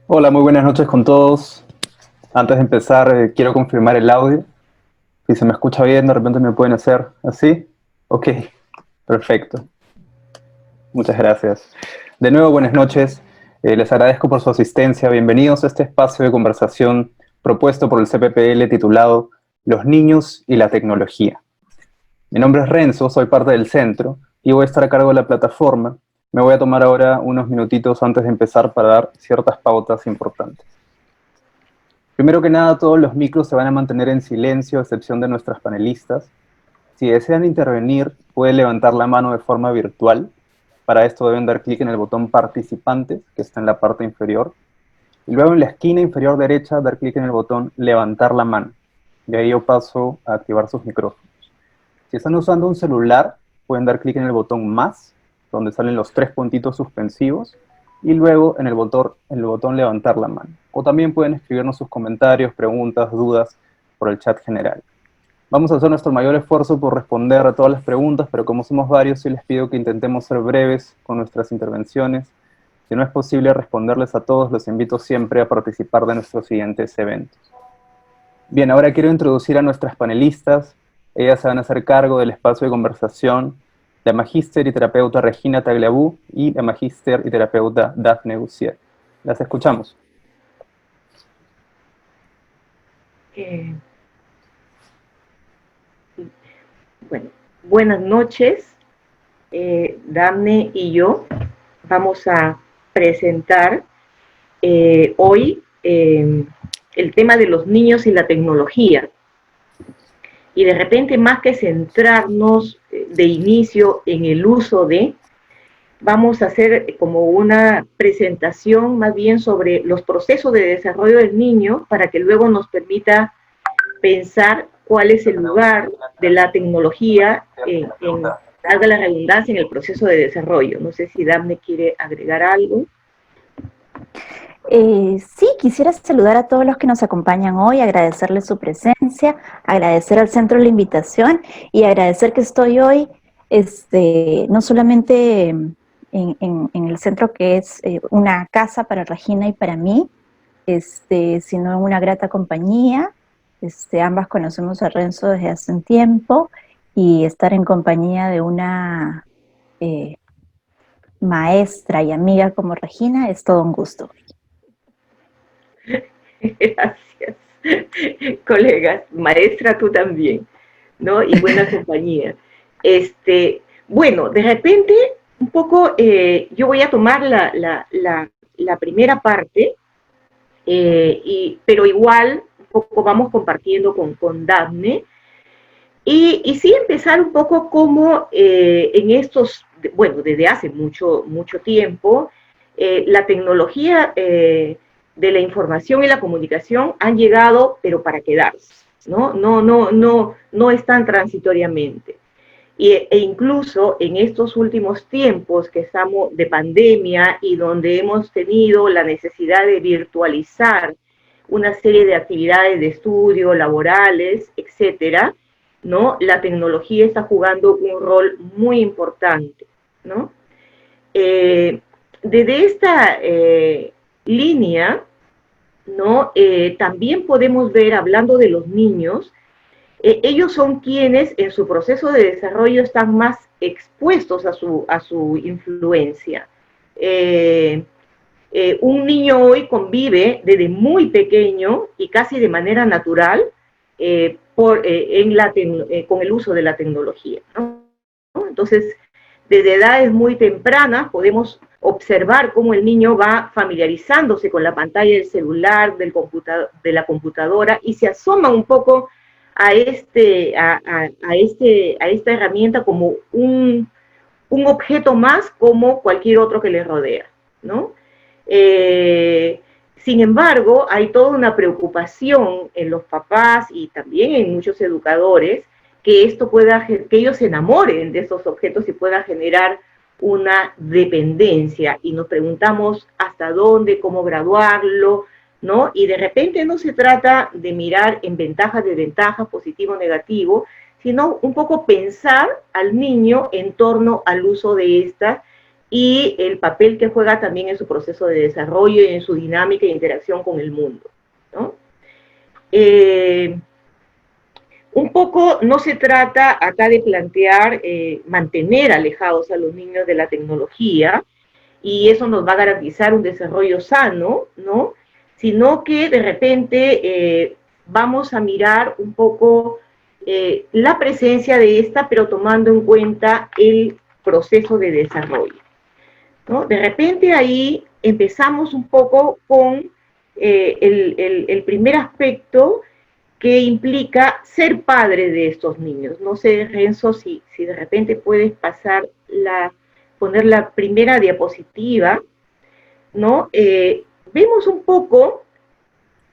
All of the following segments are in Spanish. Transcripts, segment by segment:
Hola, muy buenas noches con todos. Antes de empezar, quiero confirmar el audio. Si se me escucha bien, de repente me pueden hacer así. Ok, perfecto. Muchas gracias. De nuevo, buenas noches. Les agradezco por su asistencia. Bienvenidos a este espacio de conversación propuesto por el CPPL titulado Los niños y la tecnología. Mi nombre es Renzo, soy parte del centro y voy a estar a cargo de la plataforma. Me voy a tomar ahora unos minutitos antes de empezar para dar ciertas pautas importantes. Primero que nada, todos los micros se van a mantener en silencio, a excepción de nuestras panelistas. Si desean intervenir, pueden levantar la mano de forma virtual. Para esto deben dar clic en el botón participantes, que está en la parte inferior. Y luego en la esquina inferior derecha, dar clic en el botón levantar la mano. Y ahí yo paso a activar sus micrófonos. Si están usando un celular, pueden dar clic en el botón más, donde salen los tres puntitos suspensivos, y luego en el botón levantar la mano. O también pueden escribirnos sus comentarios, preguntas, dudas por el chat general. Vamos a hacer nuestro mayor esfuerzo por responder a todas las preguntas, pero como somos varios, sí les pido que intentemos ser breves con nuestras intervenciones. Si no es posible responderles a todos, los invito siempre a participar de nuestros siguientes eventos. Bien, ahora quiero introducir a nuestras panelistas. Ellas se van a hacer cargo del espacio de conversación, la magíster y terapeuta Regina Tagliabue y la magíster y terapeuta Daphne Goussier. Las escuchamos. Eh, bueno, buenas noches. Damne y yo vamos a presentar hoy el tema de los niños y la tecnología. Y de repente, más que centrarnos de inicio en el uso vamos a hacer como una presentación más bien sobre los procesos de desarrollo del niño para que luego nos permita pensar cuál es el lugar de la tecnología haga la redundancia, en el proceso de desarrollo. No sé si Daphne quiere agregar algo. Sí, quisiera saludar a todos los que nos acompañan hoy, agradecerles su presencia, agradecer al centro la invitación y agradecer que estoy hoy, no solamente en el centro que es una casa para Regina y para mí, sino en una grata compañía. Ambas conocemos a Renzo desde hace un tiempo y estar en compañía de una eh, maestra y amiga como Regina es todo un gusto. Gracias, colegas. Maestra, tú también, ¿no? Y buena compañía. Bueno, de repente, un poco, yo voy a tomar la primera parte, pero igual, un poco vamos compartiendo con Daphne. Y sí empezar un poco como en estos, bueno, desde hace mucho tiempo, la tecnología de la información y la comunicación han llegado, pero para quedarse, ¿no? No están transitoriamente. E incluso en estos últimos tiempos que estamos de pandemia y donde hemos tenido la necesidad de virtualizar una serie de actividades de estudio, laborales, etcétera, ¿no? La tecnología está jugando un rol muy importante, ¿no? Desde esta línea, ¿no? También podemos ver, hablando de los niños, ellos son quienes en su proceso de desarrollo están más expuestos a su influencia. Un niño hoy convive desde muy pequeño y casi de manera natural con el uso de la tecnología, ¿no? Entonces, desde edades muy tempranas podemos observar cómo el niño va familiarizándose con la pantalla del celular, de la computadora, y se asoma un poco a esta herramienta como un objeto más como cualquier otro que le rodea, ¿no? Sin embargo, hay toda una preocupación en los papás y también en muchos educadores que ellos se enamoren de estos objetos y pueda generar una dependencia. Y nos preguntamos hasta dónde, cómo graduarlo, ¿no? Y de repente no se trata de mirar en ventajas, desventajas, positivo, negativo, sino un poco pensar al niño en torno al uso de estas y el papel que juega también en su proceso de desarrollo y en su dinámica e interacción con el mundo, ¿no? Un poco no se trata acá de plantear mantener alejados a los niños de la tecnología, y eso nos va a garantizar un desarrollo sano, ¿no? Sino que de repente vamos a mirar un poco la presencia de esta, pero tomando en cuenta el proceso de desarrollo, ¿no? De repente ahí empezamos un poco con el primer aspecto que implica ser padre de estos niños. No sé, Renzo, si de repente puedes poner la primera diapositiva, ¿no? Vemos un poco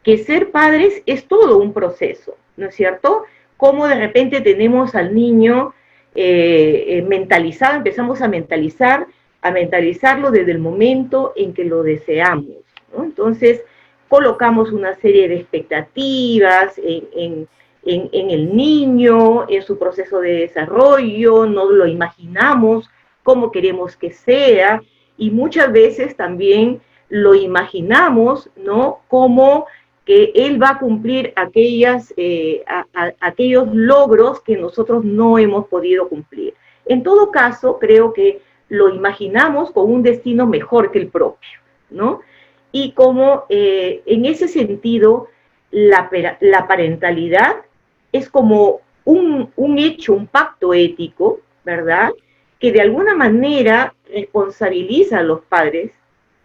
que ser padres es todo un proceso, ¿no es cierto? Cómo de repente tenemos al niño mentalizado, empezamos a mentalizarlo desde el momento en que lo deseamos, ¿no? Entonces, colocamos una serie de expectativas en el niño, en su proceso de desarrollo, nos lo imaginamos cómo queremos que sea, y muchas veces también lo imaginamos, ¿no? Como que él va a cumplir aquellos logros que nosotros no hemos podido cumplir. En todo caso, creo que lo imaginamos con un destino mejor que el propio, ¿no? Y como en ese sentido, la parentalidad es como un hecho, un pacto ético, ¿verdad? Que de alguna manera responsabiliza a los padres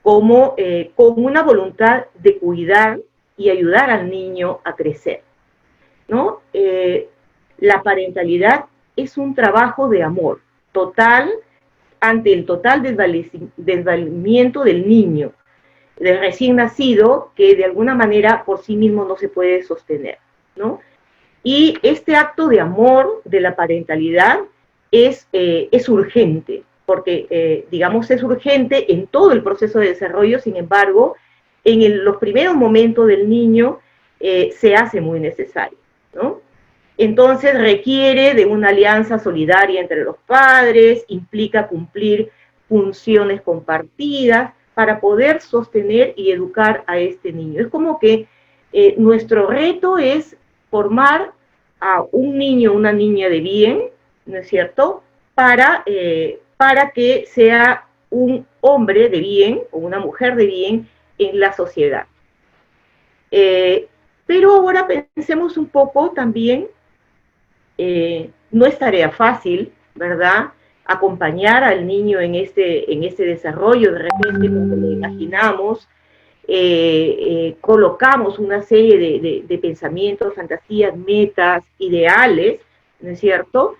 como con una voluntad de cuidar y ayudar al niño a crecer, ¿no? La parentalidad es un trabajo de amor total ante el total desvalimiento del niño, del recién nacido, que de alguna manera por sí mismo no se puede sostener, ¿no? Y este acto de amor de la parentalidad es urgente, porque, digamos, es urgente en todo el proceso de desarrollo. Sin embargo, en los primeros momentos del niño se hace muy necesario, ¿no? Entonces requiere de una alianza solidaria entre los padres, implica cumplir funciones compartidas para poder sostener y educar a este niño. Es como que nuestro reto es formar a un niño o una niña de bien, ¿no es cierto?, para que sea un hombre de bien o una mujer de bien en la sociedad. Pero ahora pensemos un poco también, no es tarea fácil, ¿verdad?, acompañar al niño en este desarrollo. De repente, como lo imaginamos, colocamos una serie de pensamientos, fantasías, metas, ideales, ¿no es cierto?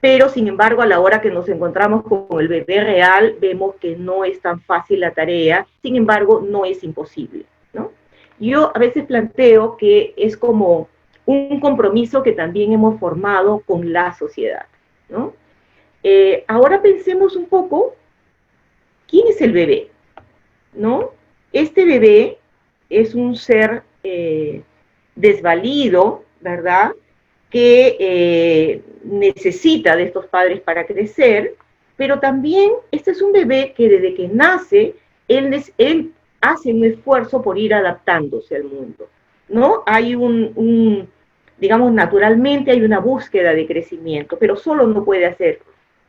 Pero, sin embargo, a la hora que nos encontramos con el bebé real, vemos que no es tan fácil la tarea. Sin embargo, no es imposible, ¿no? Yo a veces planteo que es como un compromiso que también hemos formado con la sociedad, ¿no? Ahora pensemos un poco, ¿quién es el bebé?, ¿no? Este bebé es un ser desvalido, ¿verdad?, que necesita de estos padres para crecer, pero también este es un bebé que desde que nace, él hace un esfuerzo por ir adaptándose al mundo, ¿no? Hay digamos, naturalmente hay una búsqueda de crecimiento, pero solo no puede hacerlo,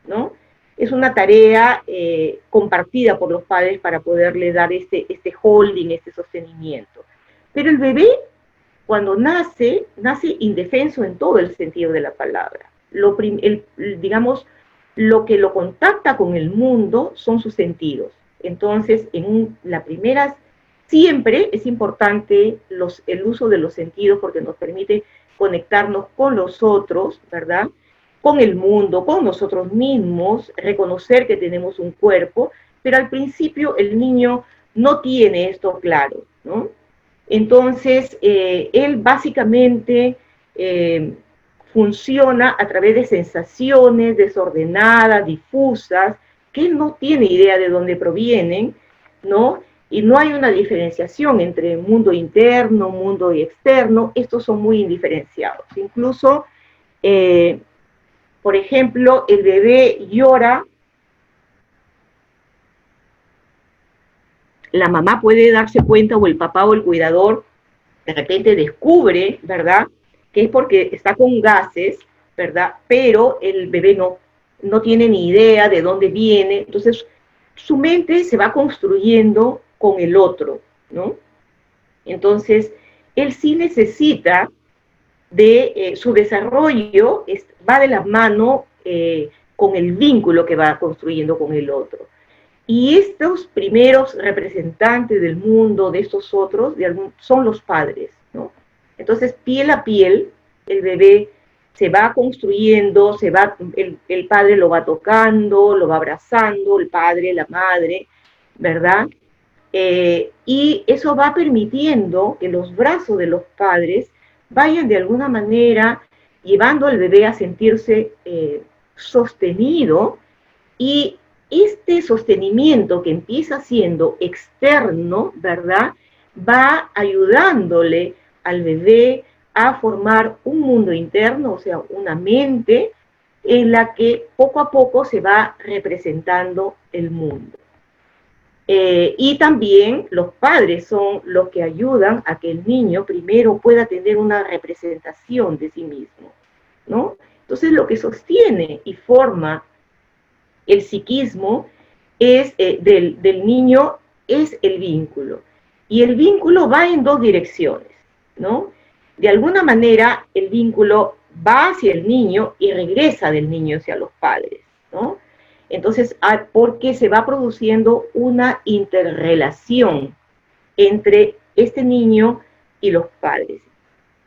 ¿no? Es una tarea compartida por los padres para poderle dar este holding, este sostenimiento. Pero el bebé, cuando nace indefenso en todo el sentido de la palabra. Digamos, lo que lo contacta con el mundo son sus sentidos. Entonces, la primera, siempre es importante el uso de los sentidos, porque nos permite conectarnos con los otros, ¿verdad?, con el mundo, con nosotros mismos, reconocer que tenemos un cuerpo, pero al principio el niño no tiene esto claro, ¿no? Entonces, él básicamente funciona a través de sensaciones desordenadas, difusas, que él no tiene idea de dónde provienen, ¿no? Y no hay una diferenciación entre mundo interno, mundo externo. Estos son muy indiferenciados. Incluso, por ejemplo, el bebé llora la mamá puede darse cuenta, o el papá o el cuidador de repente descubre, ¿verdad?, que es porque está con gases, ¿verdad?, pero el bebé no tiene ni idea de dónde viene. Entonces su mente se va construyendo con el otro, ¿no? Entonces él sí necesita de su desarrollo, va de la mano con el vínculo que va construyendo con el otro. Y estos primeros representantes del mundo de estos otros son los padres, ¿no? Entonces, piel a piel, el bebé se va construyendo, el padre lo va tocando, lo va abrazando, el padre, la madre, ¿verdad? Y eso va permitiendo que los brazos de los padres vayan de alguna manera llevando al bebé a sentirse sostenido, y este sostenimiento que empieza siendo externo, ¿verdad?, va ayudándole al bebé a formar un mundo interno, o sea, una mente en la que poco a poco se va representando el mundo. Y también los padres son los que ayudan a que el niño primero pueda tener una representación de sí mismo, ¿no? Entonces lo que sostiene y forma el psiquismo del niño es el vínculo. Y el vínculo va en dos direcciones, ¿no? De alguna manera el vínculo va hacia el niño y regresa del niño hacia los padres, ¿no? Entonces, porque se va produciendo una interrelación entre este niño y los padres.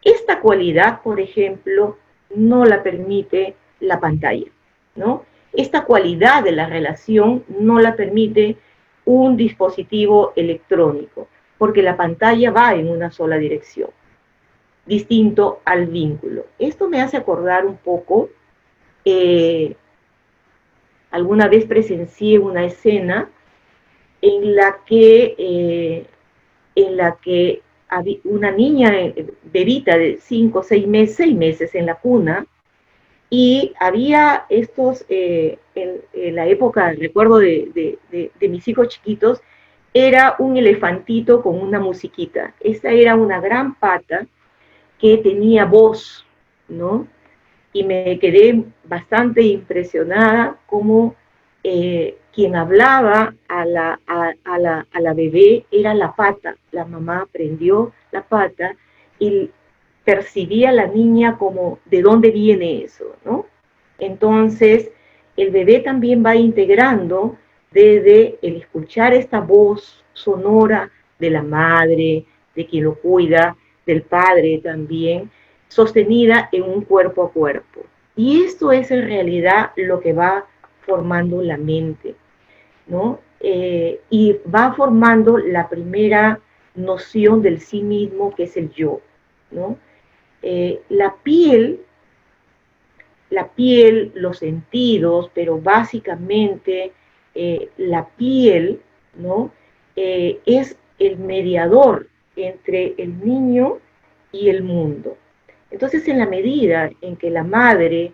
Esta cualidad, por ejemplo, no la permite la pantalla, ¿no? Esta cualidad de la relación no la permite un dispositivo electrónico, porque la pantalla va en una sola dirección, distinto al vínculo. Esto me hace acordar un poco, alguna vez presencié una escena en la que había una niña bebita de 5 o 6 meses en la cuna, y había en la época, recuerdo de mis hijos chiquitos, era un elefantito con una musiquita. Esta era una gran pata que tenía voz, ¿no? Y me quedé bastante impresionada como quien hablaba a la bebé era la pata. La mamá prendió la pata y percibía a la niña como de dónde viene eso, ¿no? Entonces, el bebé también va integrando desde el escuchar esta voz sonora de la madre, de quien lo cuida, del padre también, sostenida en un cuerpo a cuerpo. Y esto es en realidad lo que va formando la mente, ¿no? Y va formando la primera noción del sí mismo, que es el yo, ¿no? La piel, los sentidos, pero básicamente la piel, ¿no? Es el mediador entre el niño y el mundo. Entonces, en la medida en que la madre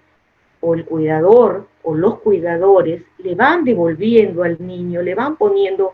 o el cuidador o los cuidadores le van devolviendo al niño, le van poniendo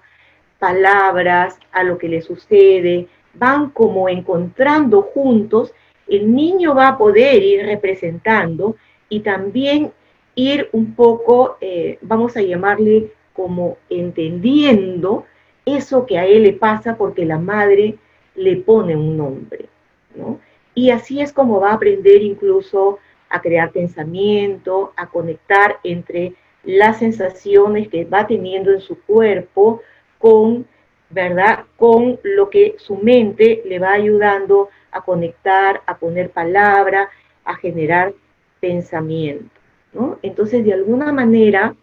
palabras a lo que le sucede, van como encontrando juntos, el niño va a poder ir representando y también ir un poco, vamos a llamarle como entendiendo eso que a él le pasa, porque la madre le pone un nombre, ¿no? Y así es como va a aprender incluso a crear pensamiento, a conectar entre las sensaciones que va teniendo en su cuerpo con, ¿verdad?, con lo que su mente le va ayudando a conectar, a poner palabra, a generar pensamiento, ¿no? Entonces, de alguna manera,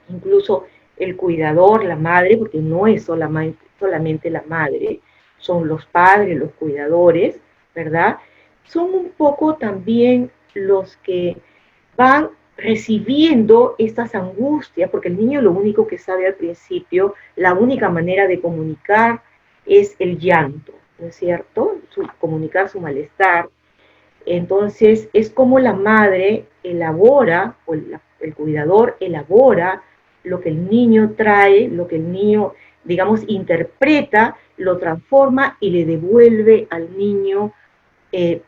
incluso el cuidador, la madre, porque no es solamente la madre, son los padres, los cuidadores, ¿verdad? Son un poco también los que van recibiendo estas angustias, porque el niño lo único que sabe al principio, la única manera de comunicar es el llanto, ¿no es cierto? Comunicar su malestar. Entonces es como la madre elabora, o el cuidador elabora lo que el niño trae, lo que el niño digamos, interpreta, lo transforma y le devuelve al niño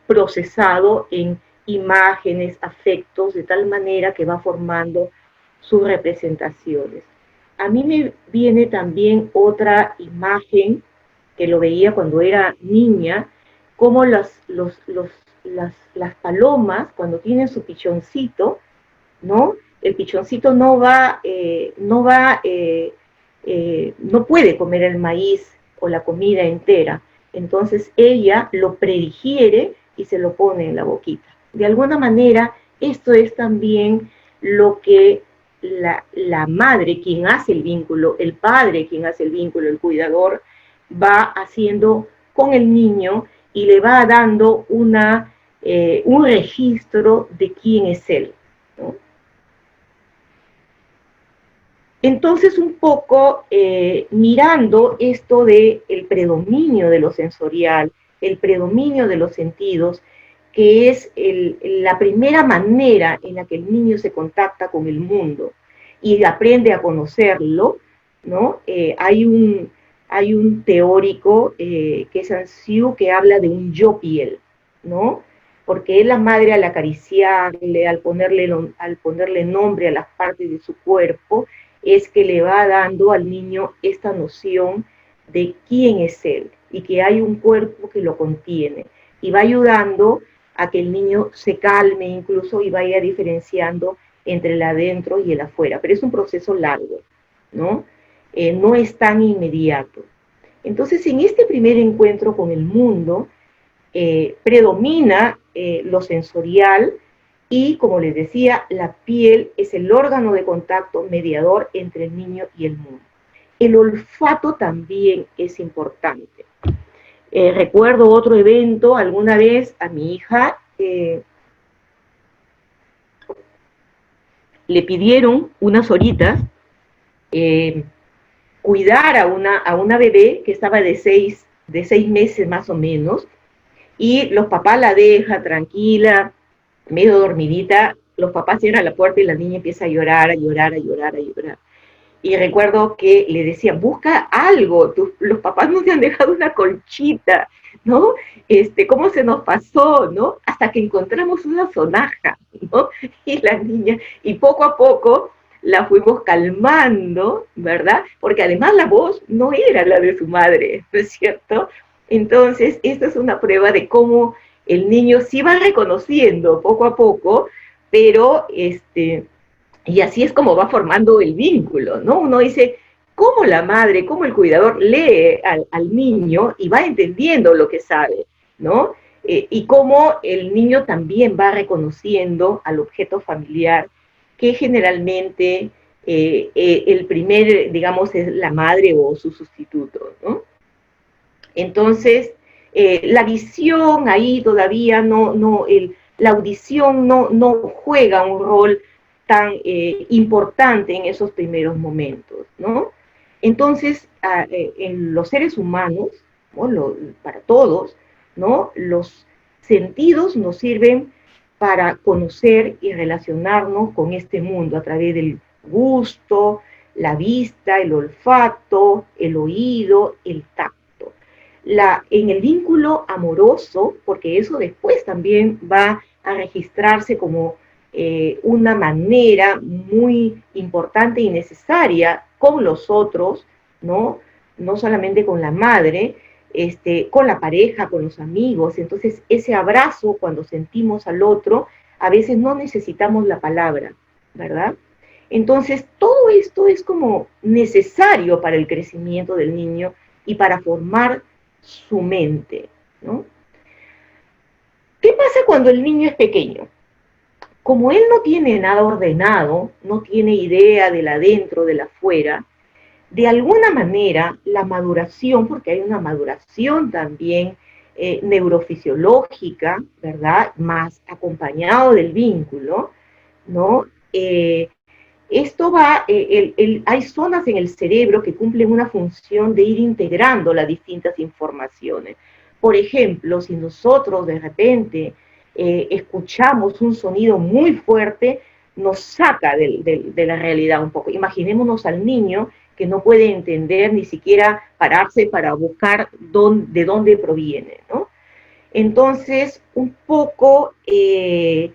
procesado en imágenes, afectos, de tal manera que va formando sus representaciones. A mí me viene también otra imagen que lo veía cuando era niña, como las palomas, cuando tienen su pichoncito, ¿no? El pichoncito no puede comer el maíz o la comida entera. Entonces ella lo predigiere y se lo pone en la boquita. De alguna manera, esto es también lo que la madre, quien hace el vínculo, el padre, quien hace el vínculo, el cuidador, va haciendo con el niño y le va dando un registro de quién es él, ¿no? Entonces, un poco mirando esto del predominio de lo sensorial, el predominio de los sentidos, que es la primera manera en la que el niño se contacta con el mundo y aprende a conocerlo, ¿no? Hay un teórico que es Ansiu, que habla de un yo piel, ¿no? Porque es la madre al acariciarle, al ponerle nombre a las partes de su cuerpo, es que le va dando al niño esta noción de quién es él y que hay un cuerpo que lo contiene y va ayudando a que el niño se calme incluso y vaya diferenciando entre el adentro y el afuera, pero es un proceso largo, ¿no? No es tan inmediato. Entonces, en este primer encuentro con el mundo, predomina lo sensorial, y, como les decía, la piel es el órgano de contacto mediador entre el niño y el mundo. El olfato también es importante. Recuerdo otro evento, alguna vez a mi hija le pidieron unas horitas cuidar a una bebé que estaba de seis meses más o menos, y los papás la dejan tranquila, medio dormidita, los papás cierran la puerta y la niña empieza a llorar, a llorar, a llorar, a llorar. Y recuerdo que le decía, busca algo, los papás nos han dejado una colchita, ¿no? ¿Cómo se nos pasó, no? Hasta que encontramos una sonaja, ¿no? Y la niña, y poco a poco la fuimos calmando, ¿verdad? Porque además la voz no era la de su madre, ¿no es cierto? Entonces, esta es una prueba de cómo el niño sí va reconociendo poco a poco, pero y así es como va formando el vínculo, ¿no? Uno dice, cómo la madre, cómo el cuidador lee al niño y va entendiendo lo que sabe, ¿no? Y cómo el niño también va reconociendo al objeto familiar, que generalmente el primer, digamos, es la madre o su sustituto, ¿no? Entonces, la visión ahí todavía la audición no juega un rol tan importante en esos primeros momentos, ¿no? Entonces, en los seres humanos, ¿no? Para todos, ¿no? Los sentidos nos sirven para conocer y relacionarnos con este mundo a través del gusto, la vista, el olfato, el oído, el tacto. En el vínculo amoroso, porque eso después también va a registrarse como una manera muy importante y necesaria con los otros, ¿no? No solamente con la madre, con la pareja, con los amigos. Entonces, ese abrazo, cuando sentimos al otro, a veces no necesitamos la palabra, ¿verdad? Entonces, todo esto es como necesario para el crecimiento del niño y para formar su mente, ¿no? ¿Qué pasa cuando el niño es pequeño? Como él no tiene nada ordenado, no tiene idea del adentro, del afuera, de alguna manera la maduración, porque hay una maduración también neurofisiológica, ¿verdad? Más acompañado del vínculo, ¿no? Esto va, hay zonas en el cerebro que cumplen una función de ir integrando las distintas informaciones. Por ejemplo, si nosotros de repente escuchamos un sonido muy fuerte, nos saca de la realidad un poco. Imaginémonos al niño que no puede entender ni siquiera pararse para buscar de dónde proviene, ¿no? Entonces, un poco en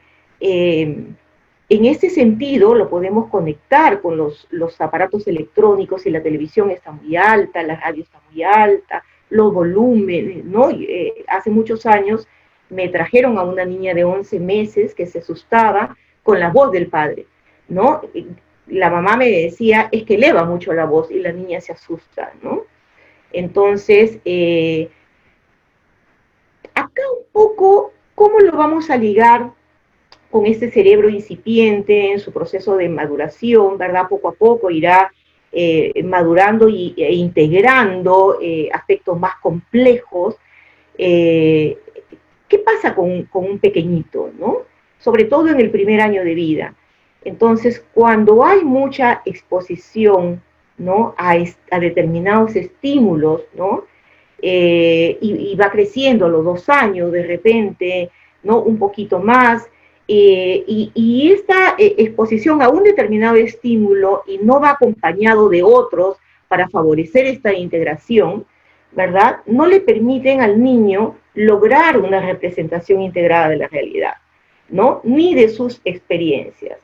este sentido lo podemos conectar con los aparatos electrónicos. Si la televisión está muy alta, la radio está muy alta, los volúmenes, ¿no? Hace muchos años me trajeron a una niña de 11 meses que se asustaba con la voz del padre, ¿no? La mamá me decía, es que eleva mucho la voz y la niña se asusta, ¿no? Entonces, acá un poco, ¿cómo lo vamos a ligar con este cerebro incipiente en su proceso de maduración, ¿verdad? Poco a poco irá madurando e integrando aspectos más complejos. ¿Qué pasa con un pequeñito, ¿no? Sobre todo en el primer año de vida. Entonces, cuando hay mucha exposición, ¿no? a determinados estímulos, ¿no? Y va creciendo a los 2 años de repente, ¿no? Un poquito más, y esta exposición a un determinado estímulo y no va acompañado de otros para favorecer esta integración, ¿verdad? No le permiten al niño lograr una representación integrada de la realidad, ¿no? Ni de sus experiencias.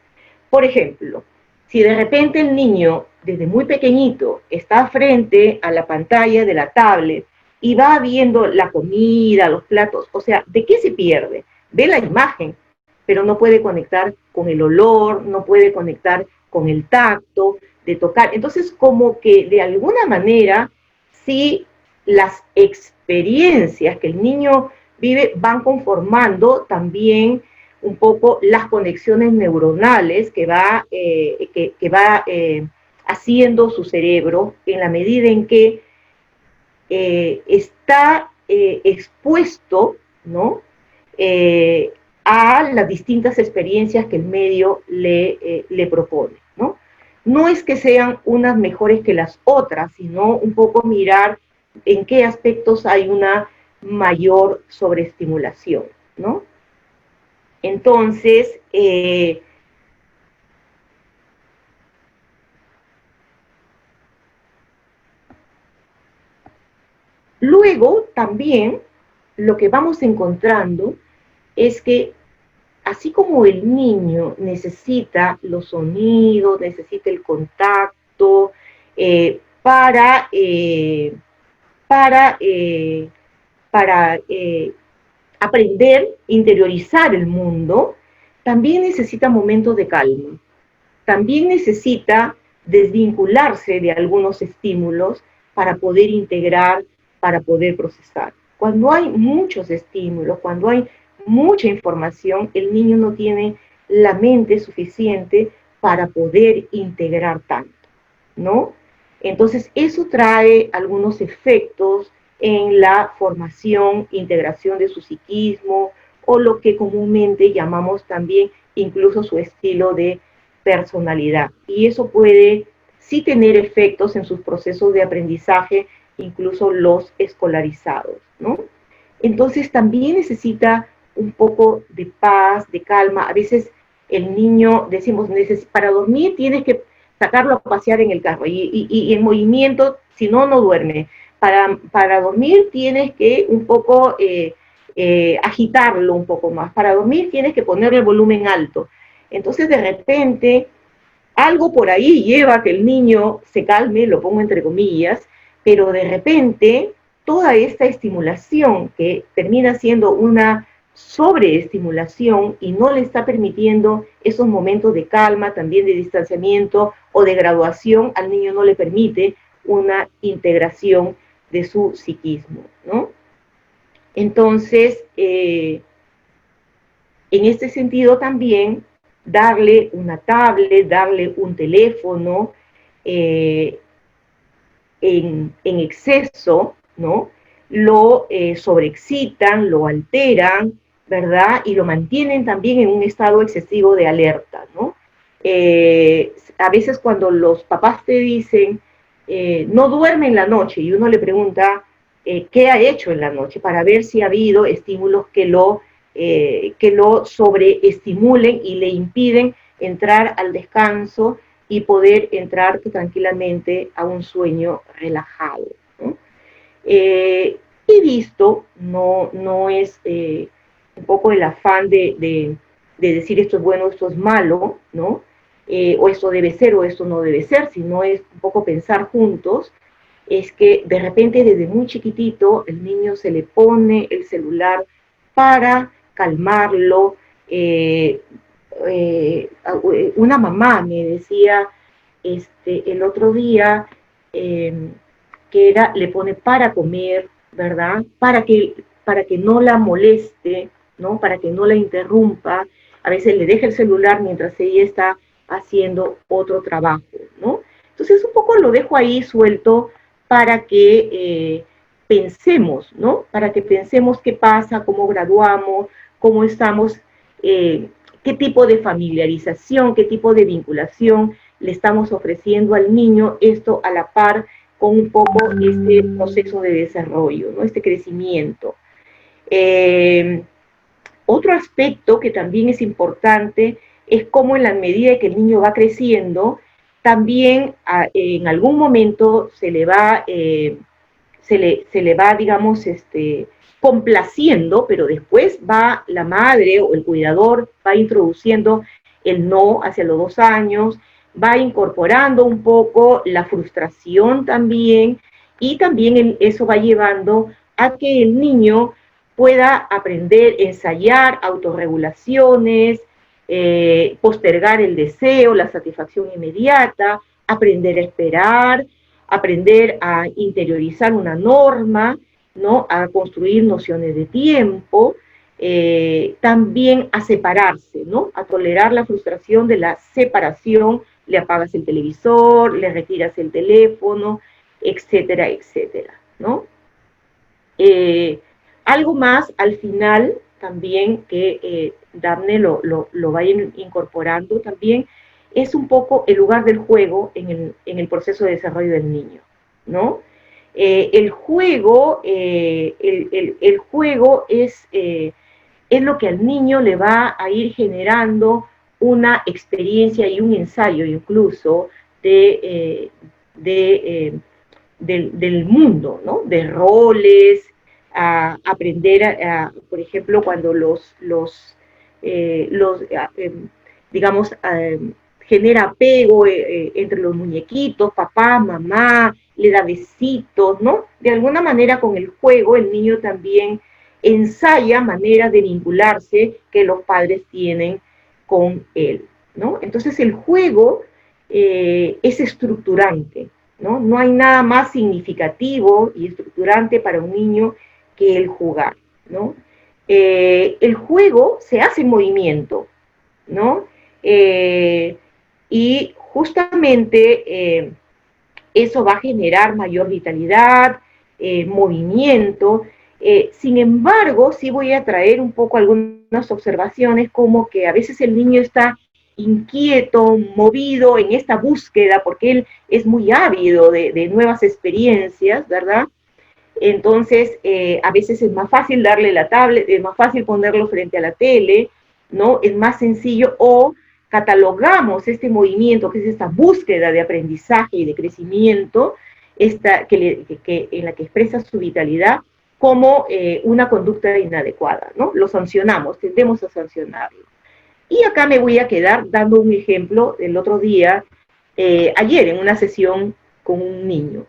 Por ejemplo, si de repente el niño, desde muy pequeñito, está frente a la pantalla de la tablet y va viendo la comida, los platos, o sea, ¿de qué se pierde? Ve la imagen, pero no puede conectar con el olor, no puede conectar con el tacto, de tocar. Entonces, como que de alguna manera, sí, las experiencias que el niño vive van conformando también un poco las conexiones neuronales que va haciendo su cerebro en la medida en que está expuesto, ¿no? A las distintas experiencias que el medio le propone, ¿no? No es que sean unas mejores que las otras, sino un poco mirar en qué aspectos hay una mayor sobreestimulación, ¿no? Entonces, luego también lo que vamos encontrando es que así como el niño necesita los sonidos, necesita el contacto para aprender, interiorizar el mundo, también necesita momentos de calma. También necesita desvincularse de algunos estímulos para poder integrar, para poder procesar. Cuando hay muchos estímulos, cuando hay mucha información, el niño no tiene la mente suficiente para poder integrar tanto, ¿no? Entonces, eso trae algunos efectos en la formación, integración de su psiquismo, o lo que comúnmente llamamos también incluso su estilo de personalidad. Y eso puede sí tener efectos en sus procesos de aprendizaje, incluso los escolarizados, ¿no? Entonces también necesita un poco de paz, de calma. A veces el niño, decimos, para dormir tienes que sacarlo a pasear en el carro y en movimiento, si no, no duerme. Para dormir tienes que un poco agitarlo un poco más. Para dormir tienes que ponerle el volumen alto. Entonces, de repente, algo por ahí lleva a que el niño se calme, lo pongo entre comillas, pero de repente toda esta estimulación que termina siendo una sobreestimulación y no le está permitiendo esos momentos de calma, también de distanciamiento o de graduación, al niño no le permite una integración de su psiquismo, ¿no? Entonces, en este sentido también, darle una tablet, darle un teléfono en exceso, ¿no? Lo sobreexcitan, lo alteran, ¿verdad? Y lo mantienen también en un estado excesivo de alerta, ¿no? A veces cuando los papás te dicen, no duerme en la noche, y uno le pregunta, ¿qué ha hecho en la noche? Para ver si ha habido estímulos que lo sobreestimulen y le impiden entrar al descanso y poder entrar tranquilamente a un sueño relajado, ¿no? He visto, no es un poco el afán de decir esto es bueno, esto es malo, ¿no? O esto debe ser o esto no debe ser, sino es un poco pensar juntos, es que de repente desde muy chiquitito el niño se le pone el celular para calmarlo. Una mamá me decía el otro día que le pone para comer, ¿verdad? Para que no la moleste, ¿no? Para que no la interrumpa. A veces le deja el celular mientras ella está haciendo otro trabajo, ¿no? Entonces un poco lo dejo ahí suelto para que pensemos, ¿no? Para que pensemos qué pasa, cómo graduamos, cómo estamos, qué tipo de familiarización, qué tipo de vinculación le estamos ofreciendo al niño, esto a la par con un poco este proceso de desarrollo, ¿no? Este crecimiento. Otro aspecto que también es importante es cómo en la medida que el niño va creciendo, también en algún momento se le va, digamos, complaciendo, pero después va la madre o el cuidador, va introduciendo el no hacia los 2 años, va incorporando un poco la frustración también, y también eso va llevando a que el niño pueda aprender, ensayar autorregulaciones, postergar el deseo, la satisfacción inmediata, aprender a esperar, aprender a interiorizar una norma, ¿no? A construir nociones de tiempo, también a separarse, ¿no? A tolerar la frustración de la separación, le apagas el televisor, le retiras el teléfono, etcétera, etcétera, ¿no? Algo más al final también que Daphne lo vaya incorporando también es un poco el lugar del juego en el proceso de desarrollo del niño, ¿no? El juego es lo que al niño le va a ir generando una experiencia y un ensayo incluso del mundo, ¿no? De roles, a aprender, por ejemplo, cuando digamos, genera apego entre los muñequitos, papá, mamá, le da besitos, ¿no? De alguna manera con el juego el niño también ensaya maneras de vincularse que los padres tienen con él, ¿no? Entonces el juego es estructurante, ¿no? No hay nada más significativo y estructurante para un niño que el jugar, ¿no? El juego se hace en movimiento, ¿no? Y justamente eso va a generar mayor vitalidad, movimiento. Sin embargo, sí voy a traer un poco algunas observaciones como que a veces el niño está inquieto, movido en esta búsqueda, porque él es muy ávido de nuevas experiencias, ¿verdad? Entonces, a veces es más fácil darle la tablet, es más fácil ponerlo frente a la tele, ¿no? Es más sencillo, o catalogamos este movimiento, que es esta búsqueda de aprendizaje y de crecimiento, en la que expresa su vitalidad, como una conducta inadecuada, ¿no? Lo sancionamos, tendemos a sancionarlo. Y acá me voy a quedar dando un ejemplo el otro día, ayer en una sesión con un niño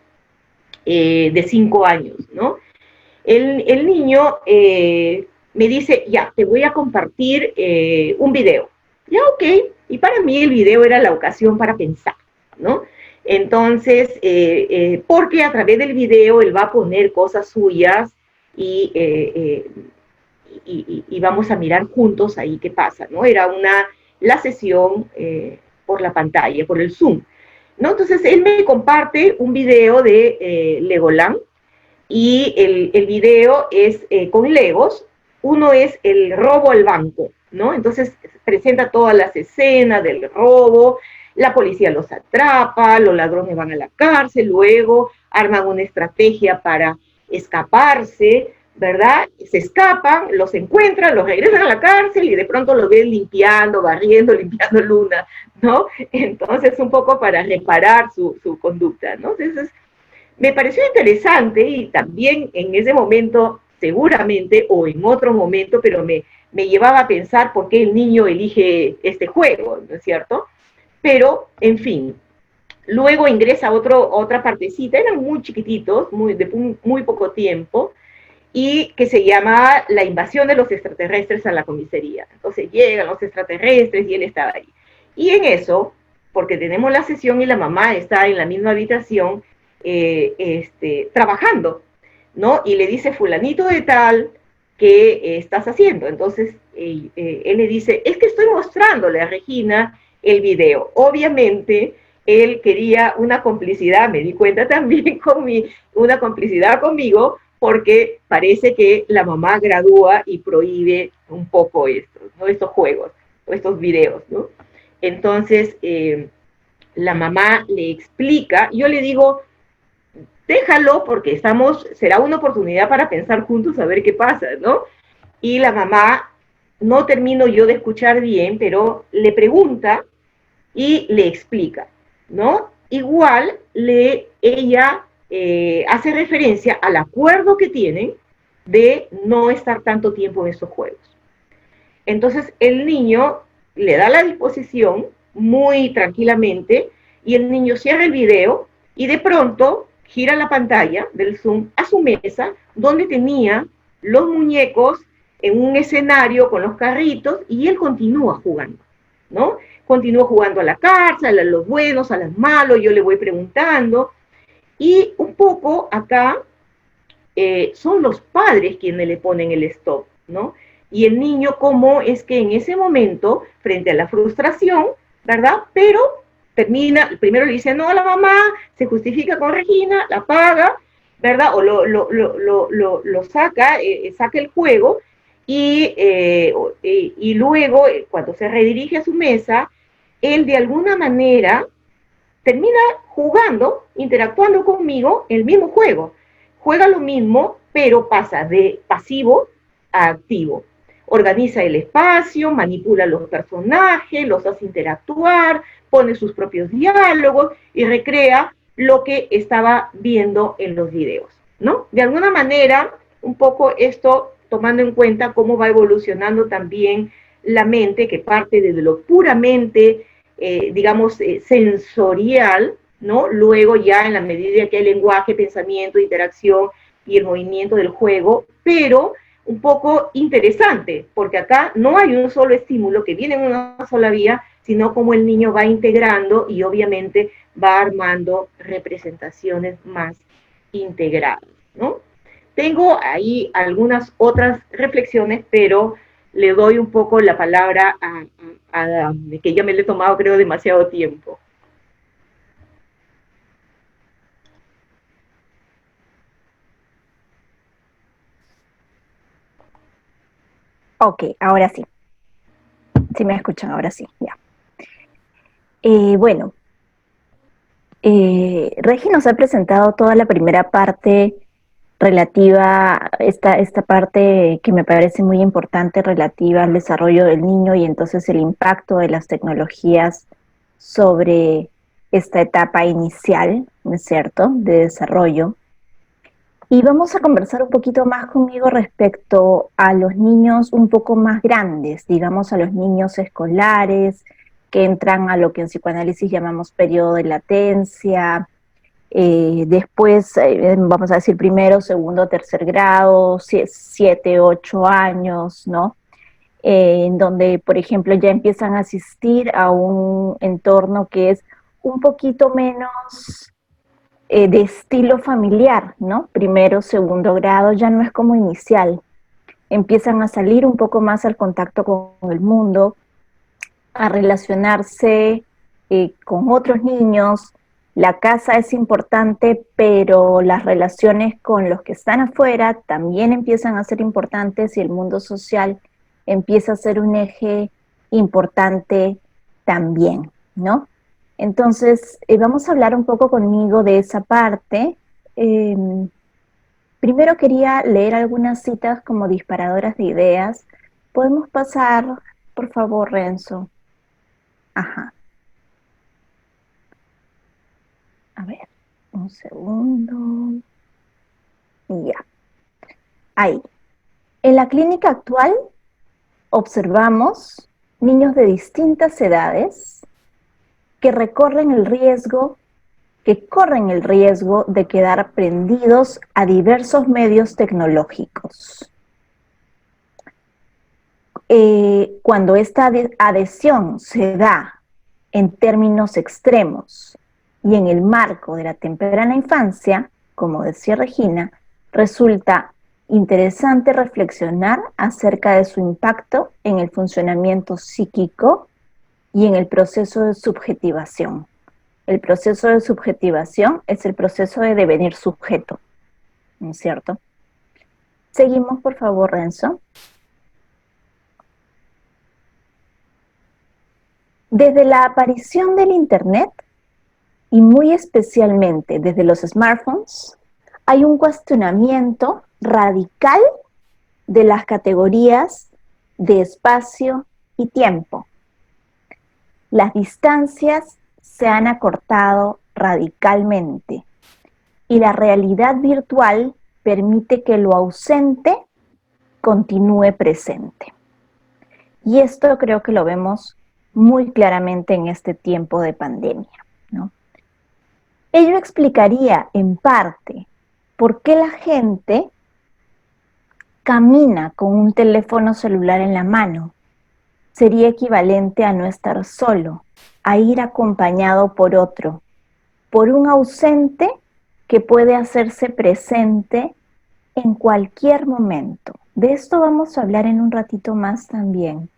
de 5 años, ¿no? El niño me dice, ya, te voy a compartir un video. Ya, ok. Y para mí el video era la ocasión para pensar, ¿no? Entonces, porque a través del video él va a poner cosas suyas y vamos a mirar juntos ahí qué pasa, ¿no? Era la sesión por la pantalla, por el Zoom, ¿no? Entonces él me comparte un video de Legoland, y el video es con Legos. Uno es el robo al banco, ¿no? Entonces presenta todas las escenas del robo, la policía los atrapa, los ladrones van a la cárcel, luego arman una estrategia para escaparse, ¿verdad? Se escapan, los encuentran, los regresan a la cárcel y de pronto los ven limpiando, barriendo, limpiando luna, ¿no? Entonces, un poco para reparar su conducta, ¿no? Entonces, me pareció interesante y también en ese momento, seguramente, o en otro momento, pero me llevaba a pensar por qué el niño elige este juego, ¿no es cierto? Pero, en fin, luego ingresa otra partecita, eran muy chiquititos, muy poco tiempo, y que se llama La invasión de los extraterrestres a la comisaría. Entonces llegan los extraterrestres y él estaba ahí. Y en eso, porque tenemos la sesión y la mamá está en la misma habitación trabajando, ¿no? Y le dice fulanito de tal, ¿qué estás haciendo? Entonces él le dice, es que estoy mostrándole a Regina el video. Obviamente él quería una complicidad, me di cuenta también una complicidad conmigo, porque parece que la mamá gradúa y prohíbe un poco estos, ¿no? Estos juegos o estos videos, ¿no? Entonces, la mamá le explica, yo le digo, déjalo porque será una oportunidad para pensar juntos a ver qué pasa, ¿no? Y la mamá, no termino yo de escuchar bien, pero le pregunta y le explica, ¿no? Igual ella hace referencia al acuerdo que tienen de no estar tanto tiempo en estos juegos. Entonces el niño le da la disposición muy tranquilamente y el niño cierra el video y de pronto gira la pantalla del Zoom a su mesa donde tenía los muñecos en un escenario con los carritos y él continúa jugando, ¿no? Continúa jugando a la carta, a los buenos, a los malos, yo le voy preguntando y un poco acá son los padres quienes le ponen el stop, ¿no? Y el niño, cómo es que en ese momento, frente a la frustración, ¿verdad? Pero primero le dice no a la mamá, se justifica con Regina, la paga, ¿verdad? O lo saca, saca el juego, y luego, cuando se redirige a su mesa, él de alguna manera termina jugando, interactuando conmigo el mismo juego. Juega lo mismo, pero pasa de pasivo a activo. Organiza el espacio, manipula los personajes, los hace interactuar, pone sus propios diálogos y recrea lo que estaba viendo en los videos, ¿no? De alguna manera, un poco esto tomando en cuenta cómo va evolucionando también la mente, que parte desde lo puramente digamos, sensorial, ¿no? Luego ya en la medida que hay lenguaje, pensamiento, interacción y el movimiento del juego, pero un poco interesante, porque acá no hay un solo estímulo que viene en una sola vía, sino como el niño va integrando y obviamente va armando representaciones más integradas, ¿no? Tengo ahí algunas otras reflexiones, pero le doy un poco la palabra a que ya me le he tomado, creo, demasiado tiempo. Ok, ahora sí. Sí me escuchan, ahora sí, ya. Bueno, Regi nos ha presentado toda la primera parte relativa, esta parte que me parece muy importante relativa al desarrollo del niño y entonces el impacto de las tecnologías sobre esta etapa inicial, ¿no es cierto?, de desarrollo. Y vamos a conversar un poquito más conmigo respecto a los niños un poco más grandes, digamos a los niños escolares, que entran a lo que en psicoanálisis llamamos periodo de latencia, después, vamos a decir primero, segundo, tercer grado, 7, 8 años, ¿no? En donde, por ejemplo, ya empiezan a asistir a un entorno que es un poquito menos de estilo familiar, ¿no? Primero, segundo grado, ya no es como inicial. Empiezan a salir un poco más al contacto con el mundo, a relacionarse con otros niños. La casa es importante, pero las relaciones con los que están afuera también empiezan a ser importantes y el mundo social empieza a ser un eje importante también, ¿no? Entonces, vamos a hablar un poco conmigo de esa parte. Primero quería leer algunas citas como disparadoras de ideas. ¿Podemos pasar, por favor, Renzo? Ajá. A ver, un segundo. Y ya. Ahí. En la clínica actual observamos niños de distintas edades que corren el riesgo de quedar prendidos a diversos medios tecnológicos. Cuando esta adhesión se da en términos extremos y en el marco de la temprana infancia, como decía Regina, resulta interesante reflexionar acerca de su impacto en el funcionamiento psíquico y en el proceso de subjetivación. El proceso de subjetivación es el proceso de devenir sujeto, ¿no es cierto? Seguimos, por favor, Renzo. Desde la aparición del Internet, y muy especialmente desde los smartphones, hay un cuestionamiento radical de las categorías de espacio y tiempo. Las distancias se han acortado radicalmente y la realidad virtual permite que lo ausente continúe presente. Y esto creo que lo vemos muy claramente en este tiempo de pandemia, ¿no? Ello explicaría en parte por qué la gente camina con un teléfono celular en la mano. Sería equivalente a no estar solo, a ir acompañado por otro, por un ausente que puede hacerse presente en cualquier momento. De esto vamos a hablar en un ratito más también,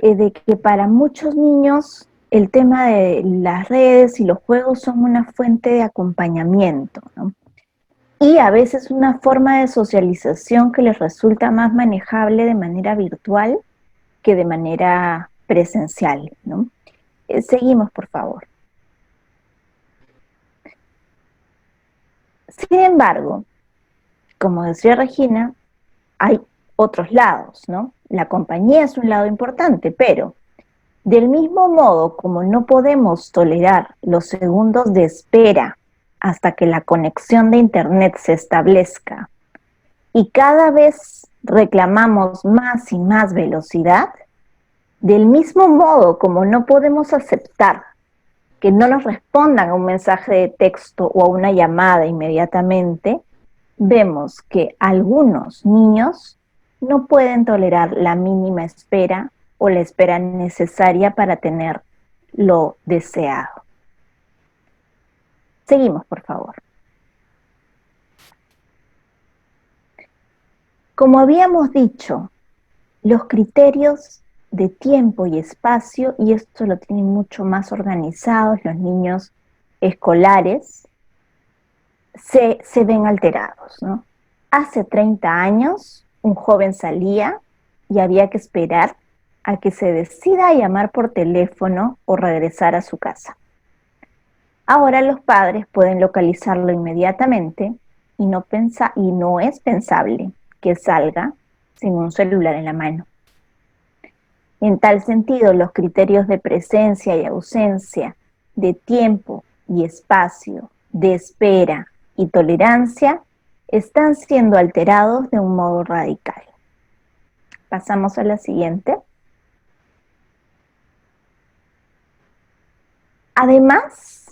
de que para muchos niños el tema de las redes y los juegos son una fuente de acompañamiento, ¿no? Y a veces una forma de socialización que les resulta más manejable de manera virtual que de manera presencial, ¿no? Seguimos, por favor. Sin embargo, como decía Regina, hay otros lados, ¿no? La compañía es un lado importante, pero del mismo modo como no podemos tolerar los segundos de espera hasta que la conexión de Internet se establezca y cada vez reclamamos más y más velocidad, del mismo modo como no podemos aceptar que no nos respondan a un mensaje de texto o a una llamada inmediatamente, vemos que algunos niños no pueden tolerar la mínima espera o la espera necesaria para tener lo deseado. Seguimos, por favor. Como habíamos dicho, los criterios de tiempo y espacio, y esto lo tienen mucho más organizados los niños escolares, se ven alterados, ¿no? Hace 30 años, un joven salía y había que esperar a que se decida a llamar por teléfono o regresar a su casa. Ahora los padres pueden localizarlo inmediatamente y no es pensable que salga sin un celular en la mano. En tal sentido, los criterios de presencia y ausencia, de tiempo y espacio, de espera y tolerancia están siendo alterados de un modo radical. Pasamos a la siguiente. Además,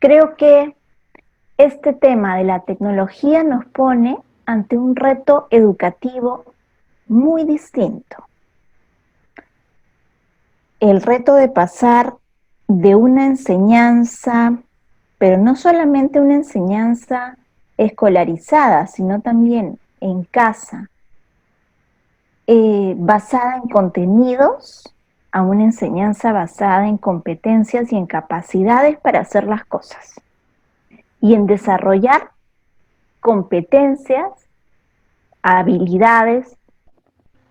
creo que este tema de la tecnología nos pone ante un reto educativo muy distinto. El reto de pasar de una enseñanza, pero no solamente una enseñanza escolarizada, sino también en casa, basada en contenidos, a una enseñanza basada en competencias y en capacidades para hacer las cosas, y en desarrollar competencias, habilidades,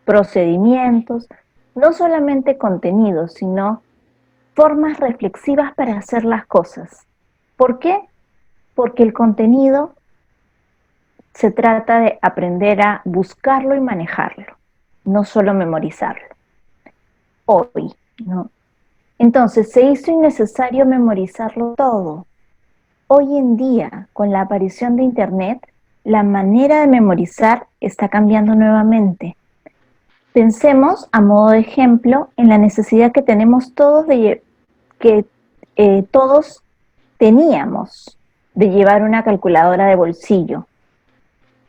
procedimientos, no solamente contenidos, sino formas reflexivas para hacer las cosas. ¿Por qué? Porque el contenido se trata de aprender a buscarlo y manejarlo, no solo memorizarlo. Hoy, ¿no? Entonces, se hizo innecesario memorizarlo todo. Hoy en día, con la aparición de Internet, la manera de memorizar está cambiando nuevamente. Pensemos, a modo de ejemplo, en la necesidad que tenemos todos todos teníamos de llevar una calculadora de bolsillo,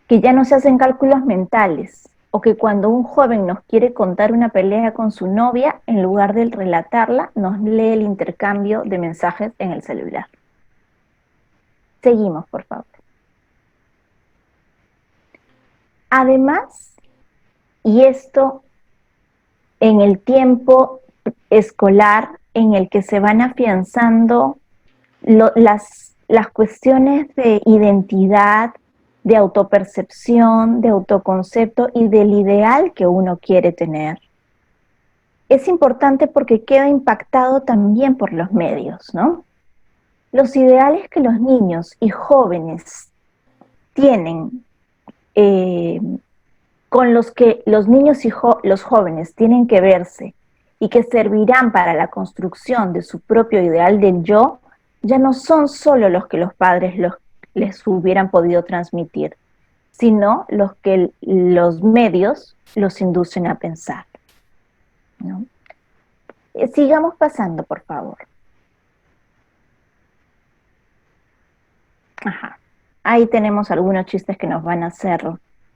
que ya no se hacen cálculos mentales, o que cuando un joven nos quiere contar una pelea con su novia, en lugar de relatarla, nos lee el intercambio de mensajes en el celular. Seguimos, por favor. Además, y esto en el tiempo escolar en el que se van afianzando las cuestiones de identidad, de autopercepción, de autoconcepto y del ideal que uno quiere tener. Es importante porque queda impactado también por los medios, ¿no? Los ideales que los niños y jóvenes tienen, con los que los niños y los jóvenes tienen que verse y que servirán para la construcción de su propio ideal del yo, ya no son solo los que los padres les hubieran podido transmitir, sino los que los medios los inducen a pensar, ¿no? Sigamos pasando, por favor. Ajá. Ahí tenemos algunos chistes que nos van a hacer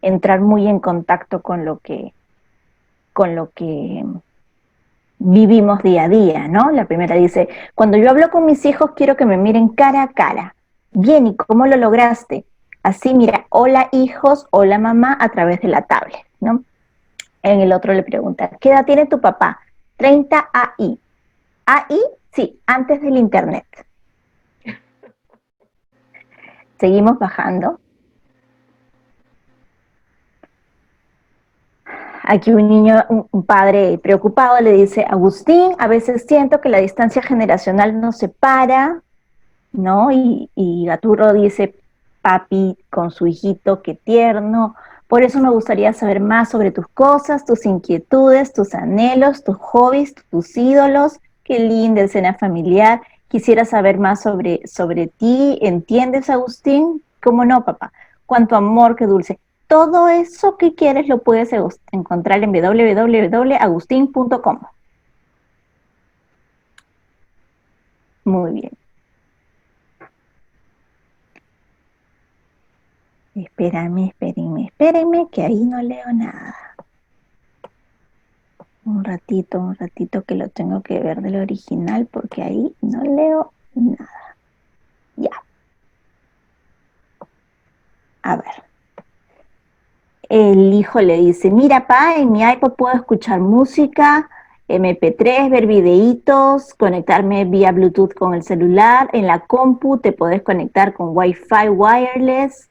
entrar muy en contacto con lo que vivimos día a día, ¿no? La primera dice: cuando yo hablo con mis hijos quiero que me miren cara a cara. Bien, ¿y cómo lo lograste? Así, mira, hola hijos, hola mamá, a través de la tablet, ¿no? En el otro le pregunta: ¿qué edad tiene tu papá? 30 AI. AI, sí, antes del internet. Seguimos bajando. Aquí un padre preocupado le dice: Agustín, a veces siento que la distancia generacional nos separa, ¿no? Y Gaturro dice: papi con su hijito, qué tierno. Por eso me gustaría saber más sobre tus cosas, tus inquietudes, tus anhelos, tus hobbies, tus ídolos. Qué linda escena familiar. Quisiera saber más sobre ti. ¿Entiendes, Agustín? ¿Cómo no, papá? Cuánto amor, qué dulce. Todo eso que quieres lo puedes encontrar en www.agustin.com. Muy bien. Espérenme, que ahí no leo nada. Un ratito que lo tengo que ver del original porque ahí no leo nada. Ya. A ver. El hijo le dice: mira, pa, en mi iPod puedo escuchar música, MP3, ver videitos, conectarme vía Bluetooth con el celular. En la compu te podés conectar con Wi-Fi wireless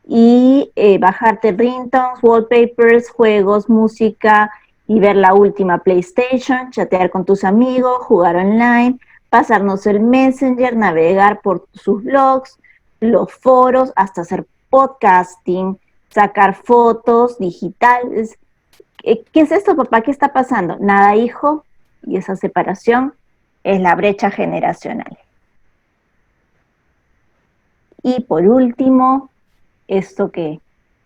y bajarte ringtones, wallpapers, juegos, música y ver la última PlayStation, chatear con tus amigos, jugar online, pasarnos el Messenger, navegar por sus blogs, los foros, hasta hacer podcasting, sacar fotos digitales. ¿Qué es esto, papá? ¿Qué está pasando? Nada, hijo, y esa separación es la brecha generacional. Y por último, esto que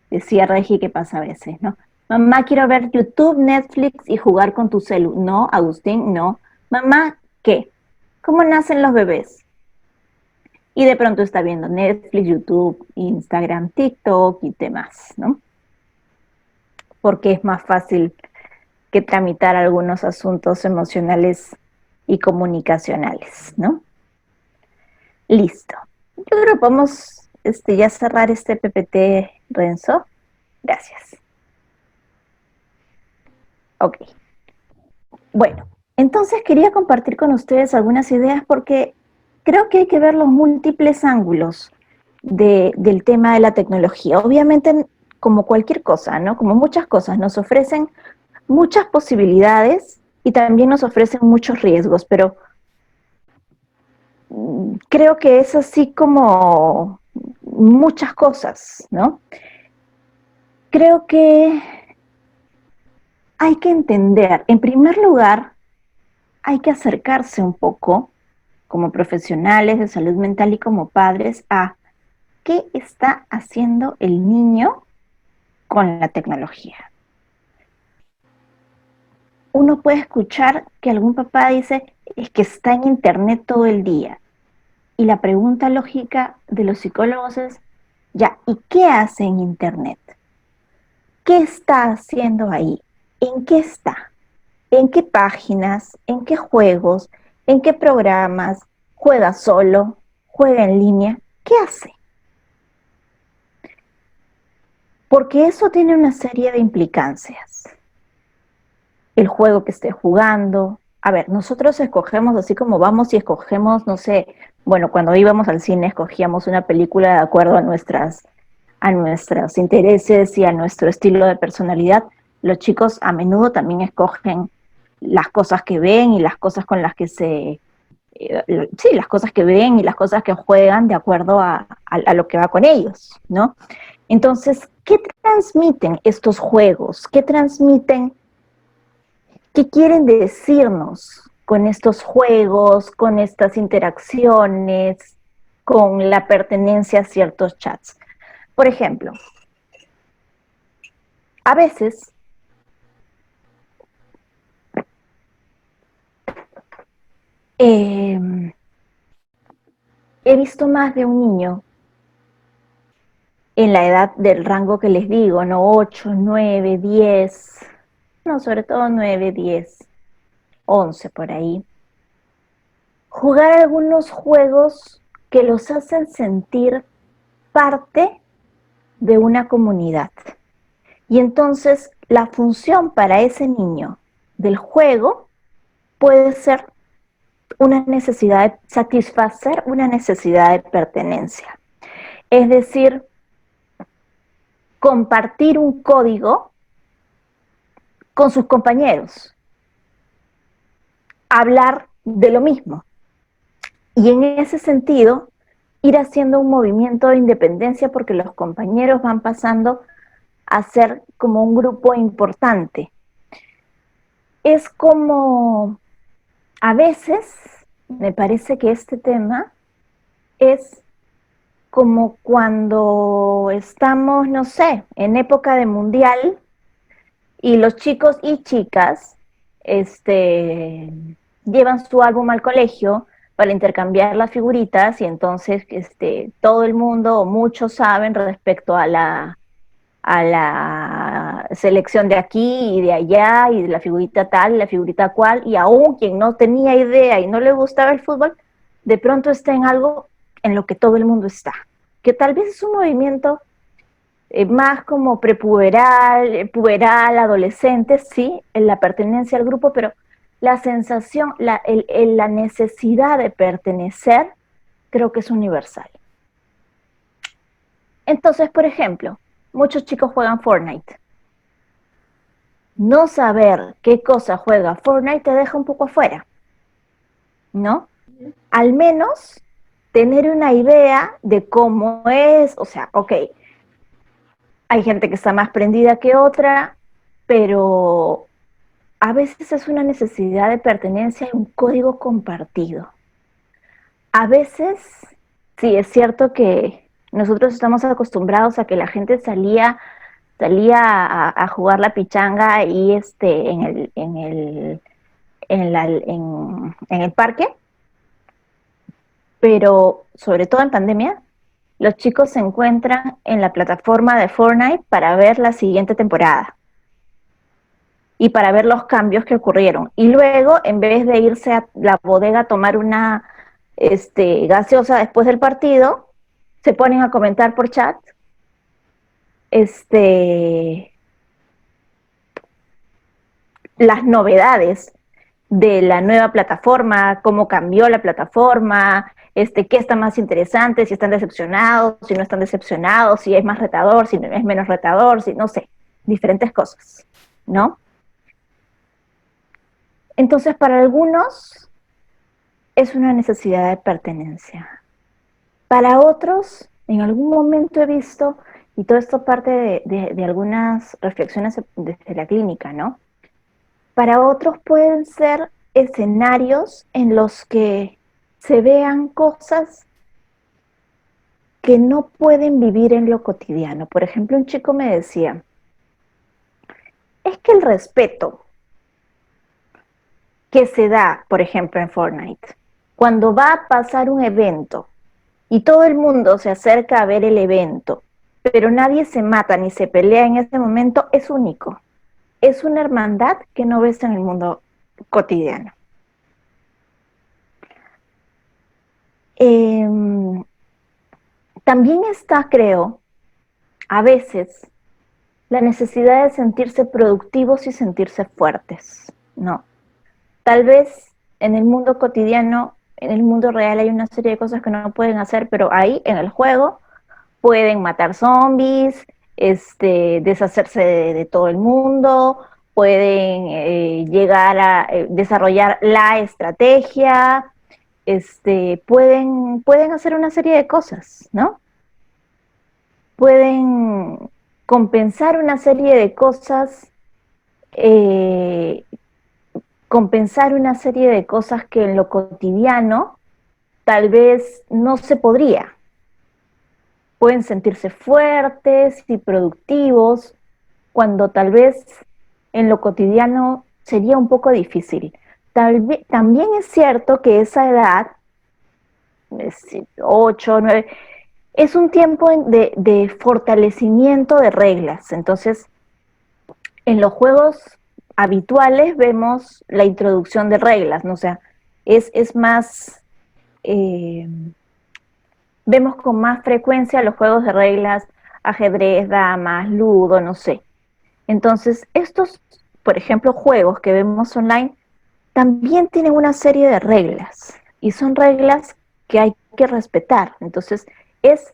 decía Regi que pasa a veces, ¿no? Mamá, quiero ver YouTube, Netflix y jugar con tu celu. No, Agustín, no. Mamá, ¿qué? ¿Cómo nacen los bebés? Y de pronto está viendo Netflix, YouTube, Instagram, TikTok y demás, ¿no? Porque es más fácil que tramitar algunos asuntos emocionales y comunicacionales, ¿no? Listo. Yo creo que podemos ya cerrar este PPT, Renzo. Gracias. Ok. Bueno, entonces quería compartir con ustedes algunas ideas porque creo que hay que ver los múltiples ángulos del tema de la tecnología. Obviamente, como cualquier cosa, ¿no? Como muchas cosas, nos ofrecen muchas posibilidades y también nos ofrecen muchos riesgos, pero creo que es así como muchas cosas, ¿no? Creo que hay que entender, en primer lugar, hay que acercarse un poco como profesionales de salud mental y como padres a qué está haciendo el niño con la tecnología. Uno puede escuchar que algún papá dice, es que está en internet todo el día. Y la pregunta lógica de los psicólogos es, ya, ¿y qué hace en internet? ¿Qué está haciendo ahí? ¿En qué está? ¿En qué páginas? ¿En qué juegos? ¿En qué programas? ¿Juega solo? ¿Juega en línea? ¿Qué hace? Porque eso tiene una serie de implicancias. El juego que esté jugando. A ver, nosotros escogemos así como vamos y escogemos, no sé, bueno, cuando íbamos al cine escogíamos una película de acuerdo a nuestros intereses y a nuestro estilo de personalidad. Los chicos a menudo también escogen las cosas que ven y las cosas con las que sí, las cosas que ven y las cosas que juegan de acuerdo a lo que va con ellos, ¿no? Entonces, ¿qué transmiten estos juegos? ¿Qué transmiten? ¿Qué quieren decirnos con estos juegos, con estas interacciones, con la pertenencia a ciertos chats? Por ejemplo, a veces he visto más de un niño en la edad del rango que les digo, ¿no? 8, 9, 10, no, sobre todo 9, 10, 11 por ahí, jugar algunos juegos que los hacen sentir parte de una comunidad. Y entonces la función para ese niño del juego puede ser una necesidad, satisfacer una necesidad de pertenencia. Es decir, compartir un código con sus compañeros, hablar de lo mismo. Y en ese sentido, ir haciendo un movimiento de independencia porque los compañeros van pasando a ser como un grupo importante. Es como, a veces, me parece que este tema es como cuando estamos, no sé, en época de mundial y los chicos y chicas llevan su álbum al colegio para intercambiar las figuritas y entonces todo el mundo o muchos saben respecto a la selección de aquí y de allá y de la figurita tal y la figurita cual, y aún quien no tenía idea y no le gustaba el fútbol, de pronto está en algo en lo que todo el mundo está, que tal vez es un movimiento más como prepuberal, puberal, adolescente, sí, en la pertenencia al grupo, pero la sensación, la necesidad de pertenecer, creo que es universal. Entonces, por ejemplo, muchos chicos juegan Fortnite. No saber qué cosa juega Fortnite te deja un poco afuera, ¿no? Al menos tener una idea de cómo es, o sea, ok, hay gente que está más prendida que otra, pero a veces es una necesidad de pertenencia y un código compartido. A veces, sí, es cierto que nosotros estamos acostumbrados a que la gente salía a jugar la pichanga y en el parque, pero sobre todo en pandemia, los chicos se encuentran en la plataforma de Fortnite para ver la siguiente temporada y para ver los cambios que ocurrieron. Y luego, en vez de irse a la bodega a tomar una gaseosa después del partido, se ponen a comentar por chat las novedades de la nueva plataforma, cómo cambió la plataforma, qué está más interesante, si están decepcionados, si no están decepcionados, si es más retador, si es menos retador, si no sé, diferentes cosas, ¿no? Entonces, para algunos es una necesidad de pertenencia. Para otros, en algún momento he visto Y todo esto parte de algunas reflexiones desde la clínica, ¿no? Para otros pueden ser escenarios en los que se vean cosas que no pueden vivir en lo cotidiano. Por ejemplo, un chico me decía, es que el respeto que se da, por ejemplo, en Fortnite, cuando va a pasar un evento y todo el mundo se acerca a ver el evento, pero nadie se mata ni se pelea en ese momento, es único. Es una hermandad que no ves en el mundo cotidiano. Eh, También está, creo, a veces la necesidad de sentirse productivos y sentirse fuertes, ¿no? Tal vez en el mundo cotidiano, en el mundo real hay una serie de cosas que no pueden hacer, pero ahí en el juego pueden matar zombies, deshacerse de todo el mundo, pueden llegar a desarrollar la estrategia, pueden hacer una serie de cosas, ¿no? Pueden compensar una serie de cosas, eh, compensar una serie de cosas que en lo cotidiano tal vez no se podría. Pueden sentirse fuertes y productivos cuando tal vez en lo cotidiano sería un poco difícil. También es cierto que esa edad, 8, 9, es un tiempo de fortalecimiento de reglas. Entonces, en los juegos habituales vemos la introducción de reglas, ¿no? O sea, es más, eh, vemos con más frecuencia los juegos de reglas, ajedrez, damas, ludo, no sé. Entonces, estos, por ejemplo, juegos que vemos online, también tienen una serie de reglas, y son reglas que hay que respetar. Entonces, es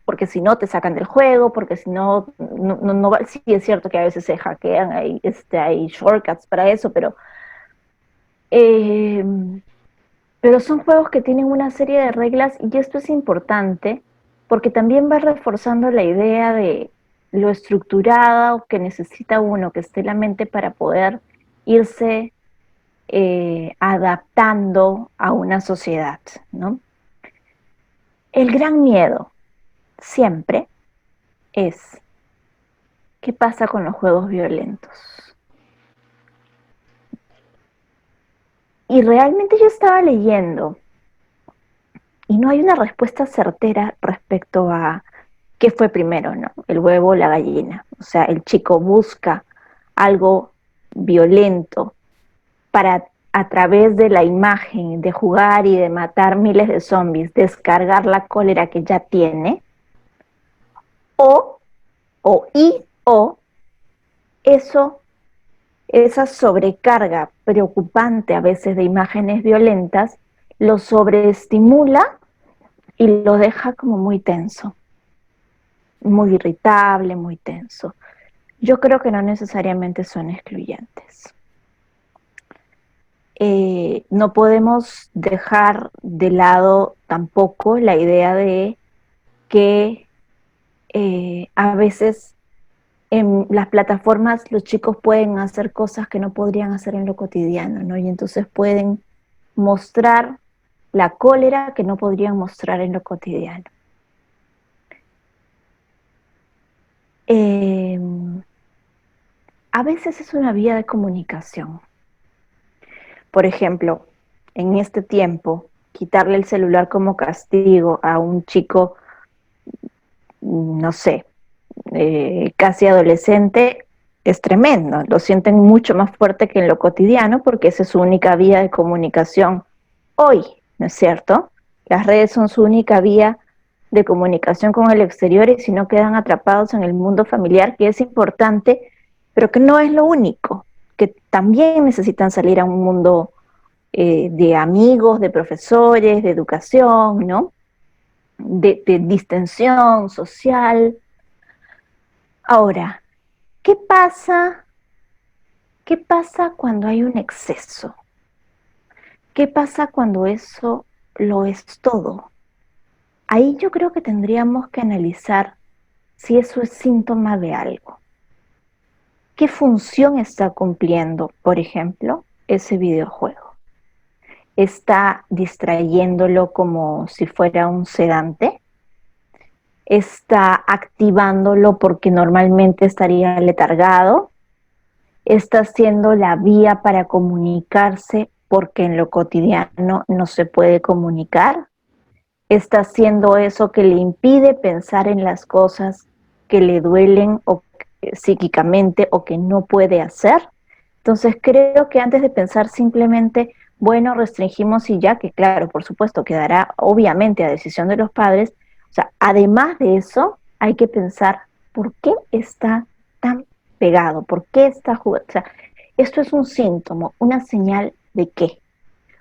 porque si no te sacan del juego, porque si no, no va. Sí es cierto que a veces se hackean, hay shortcuts para eso, eh, pero son juegos que tienen una serie de reglas, y esto es importante porque también va reforzando la idea de lo estructurado que necesita uno, que esté la mente para poder irse adaptando a una sociedad, ¿no? El gran miedo siempre es, ¿qué pasa con los juegos violentos? Y realmente yo estaba leyendo y no hay una respuesta certera respecto a qué fue primero, ¿no? El huevo o la gallina. O sea, el chico busca algo violento para, a través de la imagen, de jugar y de matar miles de zombies, descargar la cólera que ya tiene, o, o eso, esa sobrecarga preocupante a veces de imágenes violentas, lo sobreestimula y lo deja como muy tenso, muy irritable, muy tenso. Yo creo que no necesariamente son excluyentes. No podemos dejar de lado tampoco la idea de que a veces en las plataformas los chicos pueden hacer cosas que no podrían hacer en lo cotidiano, ¿no? Y entonces pueden mostrar la cólera que no podrían mostrar en lo cotidiano. Eh, a veces es una vía de comunicación. Por ejemplo, en este tiempo, quitarle el celular como castigo a un chico, no sé, casi adolescente, es tremendo. Lo sienten mucho más fuerte que en lo cotidiano porque esa es su única vía de comunicación hoy, ¿no es cierto? Las redes son su única vía de comunicación con el exterior, y si no quedan atrapados en el mundo familiar, que es importante, pero que no es lo único, que también necesitan salir a un mundo de amigos, de profesores, de educación, ¿no? De distensión social. Ahora, ¿qué pasa? ¿Qué pasa cuando hay un exceso? ¿Qué pasa cuando eso lo es todo? Ahí yo creo que tendríamos que analizar si eso es síntoma de algo. ¿Qué función está cumpliendo, por ejemplo, ese videojuego? ¿Está distrayéndolo como si fuera un sedante? ¿Está activándolo porque normalmente estaría letargado? ¿Está siendo la vía para comunicarse porque en lo cotidiano no se puede comunicar? ¿Está haciendo eso que le impide pensar en las cosas que le duelen o psíquicamente o que no puede hacer? Entonces creo que antes de pensar simplemente, bueno, restringimos y ya, que claro, por supuesto, quedará obviamente a decisión de los padres, o sea, además de eso, hay que pensar por qué está tan pegado, por qué está jugando. O sea, esto es un síntoma, una señal de qué,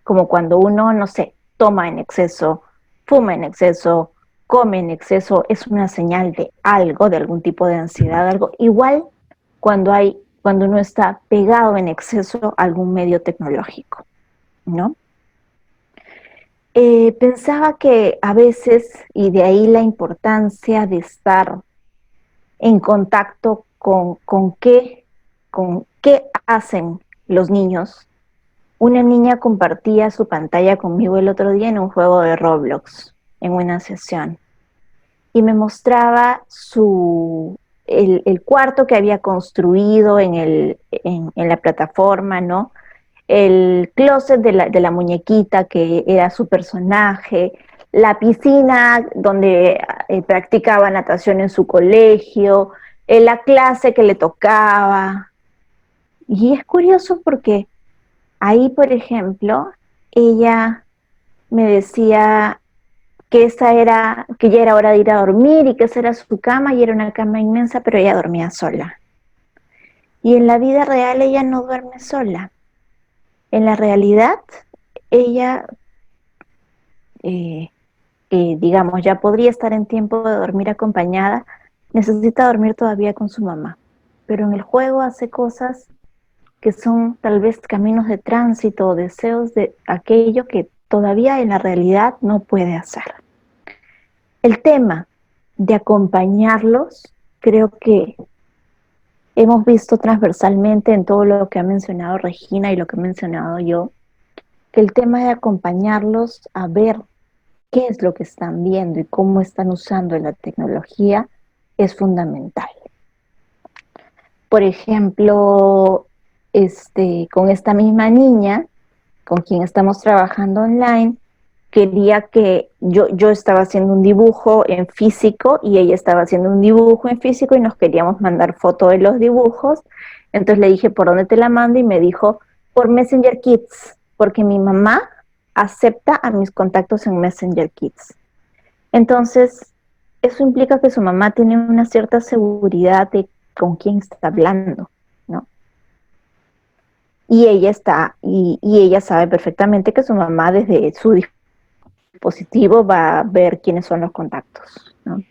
como cuando uno, no sé, toma en exceso, fuma en exceso, come en exceso, es una señal de algo, de algún tipo de ansiedad, algo. Igual cuando uno está pegado en exceso a algún medio tecnológico, ¿no? Pensaba que a veces, y de ahí la importancia de estar en contacto con qué hacen los niños. Una niña compartía su pantalla conmigo el otro día en un juego de Roblox, en una sesión, y me mostraba el cuarto que había construido en la plataforma, ¿no? El closet de la muñequita que era su personaje, la piscina donde practicaba natación en su colegio, la clase que le tocaba. Y es curioso porque ahí, por ejemplo, ella me decía que que ya era hora de ir a dormir y que esa era su cama y era una cama inmensa, pero ella dormía sola. Y en la vida real ella no duerme sola. En la realidad, ella, eh, digamos, ya podría estar en tiempo de dormir acompañada, necesita dormir todavía con su mamá. Pero en el juego hace cosas que son tal vez caminos de tránsito o deseos de aquello que todavía en la realidad no puede hacer. El tema de acompañarlos, creo que hemos visto transversalmente en todo lo que ha mencionado Regina y lo que he mencionado yo, que el tema de acompañarlos a ver qué es lo que están viendo y cómo están usando la tecnología es fundamental. Por ejemplo, con esta misma niña con quien estamos trabajando online, quería que yo estaba haciendo un dibujo en físico y ella estaba haciendo un dibujo en físico y nos queríamos mandar fotos de los dibujos. Entonces le dije, ¿por dónde te la mando? Y me dijo, por Messenger Kids, porque mi mamá acepta a mis contactos en Messenger Kids. Entonces, eso implica que su mamá tiene una cierta seguridad de con quién está hablando, ¿no? Y y ella sabe perfectamente que su mamá desde su dispositivo va a ver quiénes son los contactos, ¿no?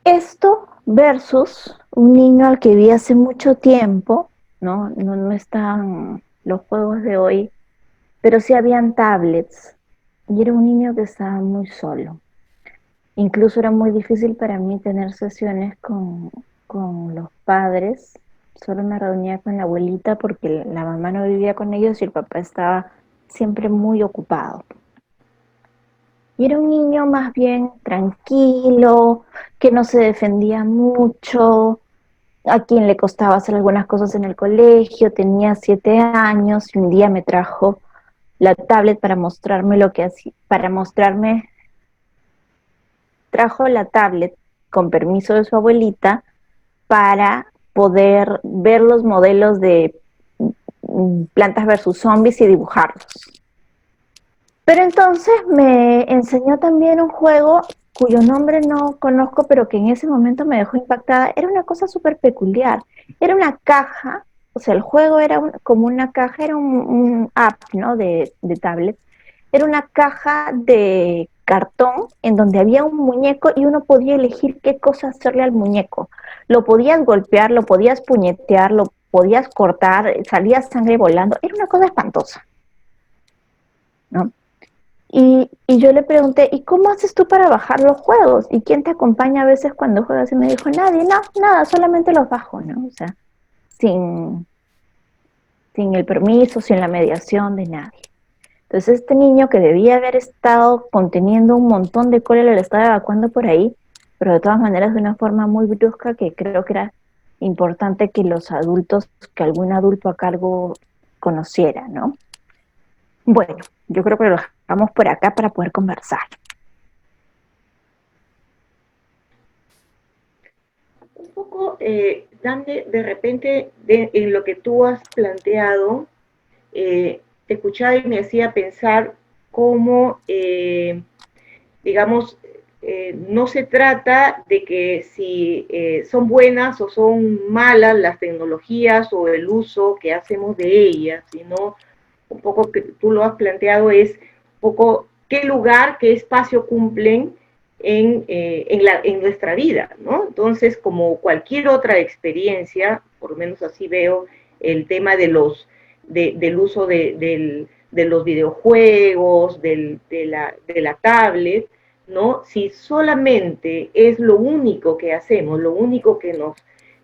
Esto versus un niño al que vi hace mucho tiempo, ¿no? No están los juegos de hoy, pero sí habían tablets, y era un niño que estaba muy solo. Incluso era muy difícil para mí tener sesiones con los padres. Solo me reunía con la abuelita porque la mamá no vivía con ellos y el papá estaba siempre muy ocupado. Y era un niño más bien tranquilo, que no se defendía mucho, a quien le costaba hacer algunas cosas en el colegio, tenía 7 años y un día me trajo la tablet para mostrarme lo que hacía, trajo la tablet con permiso de su abuelita para poder ver los modelos de Plantas versus Zombies y dibujarlos. Pero entonces me enseñó también un juego cuyo nombre no conozco, pero que en ese momento me dejó impactada. Era una cosa súper peculiar. Era una caja, o sea, el juego era como una caja, era un app, ¿no? De tablet. Era una caja de cartón en donde había un muñeco y uno podía elegir qué cosa hacerle al muñeco. Lo podías golpear, lo podías puñetear, lo podías cortar, salía sangre volando. Era una cosa espantosa, ¿no? Y yo le pregunté, ¿y cómo haces tú para bajar los juegos? ¿Y quién te acompaña a veces cuando juegas? Y me dijo, nadie, no, nada, solamente los bajo, ¿no? O sea, sin, sin el permiso, sin la mediación de nadie. Entonces este niño que debía haber estado conteniendo un montón de cólera lo estaba evacuando por ahí, pero de todas maneras de una forma muy brusca que creo que era importante que los adultos, que algún adulto a cargo conociera, ¿no? Bueno, yo creo que lo dejamos por acá para poder conversar. Un poco, Dante, de repente, en lo que tú has planteado, te escuchaba y me hacía pensar cómo, digamos, no se trata de que si son buenas o son malas las tecnologías o el uso que hacemos de ellas, sino un poco que tú lo has planteado es un poco qué lugar, qué espacio cumplen en nuestra vida, ¿no? Entonces, como cualquier otra experiencia, por lo menos así veo el tema del uso de los videojuegos, de la tablet, ¿no? Si solamente es lo único que hacemos, lo único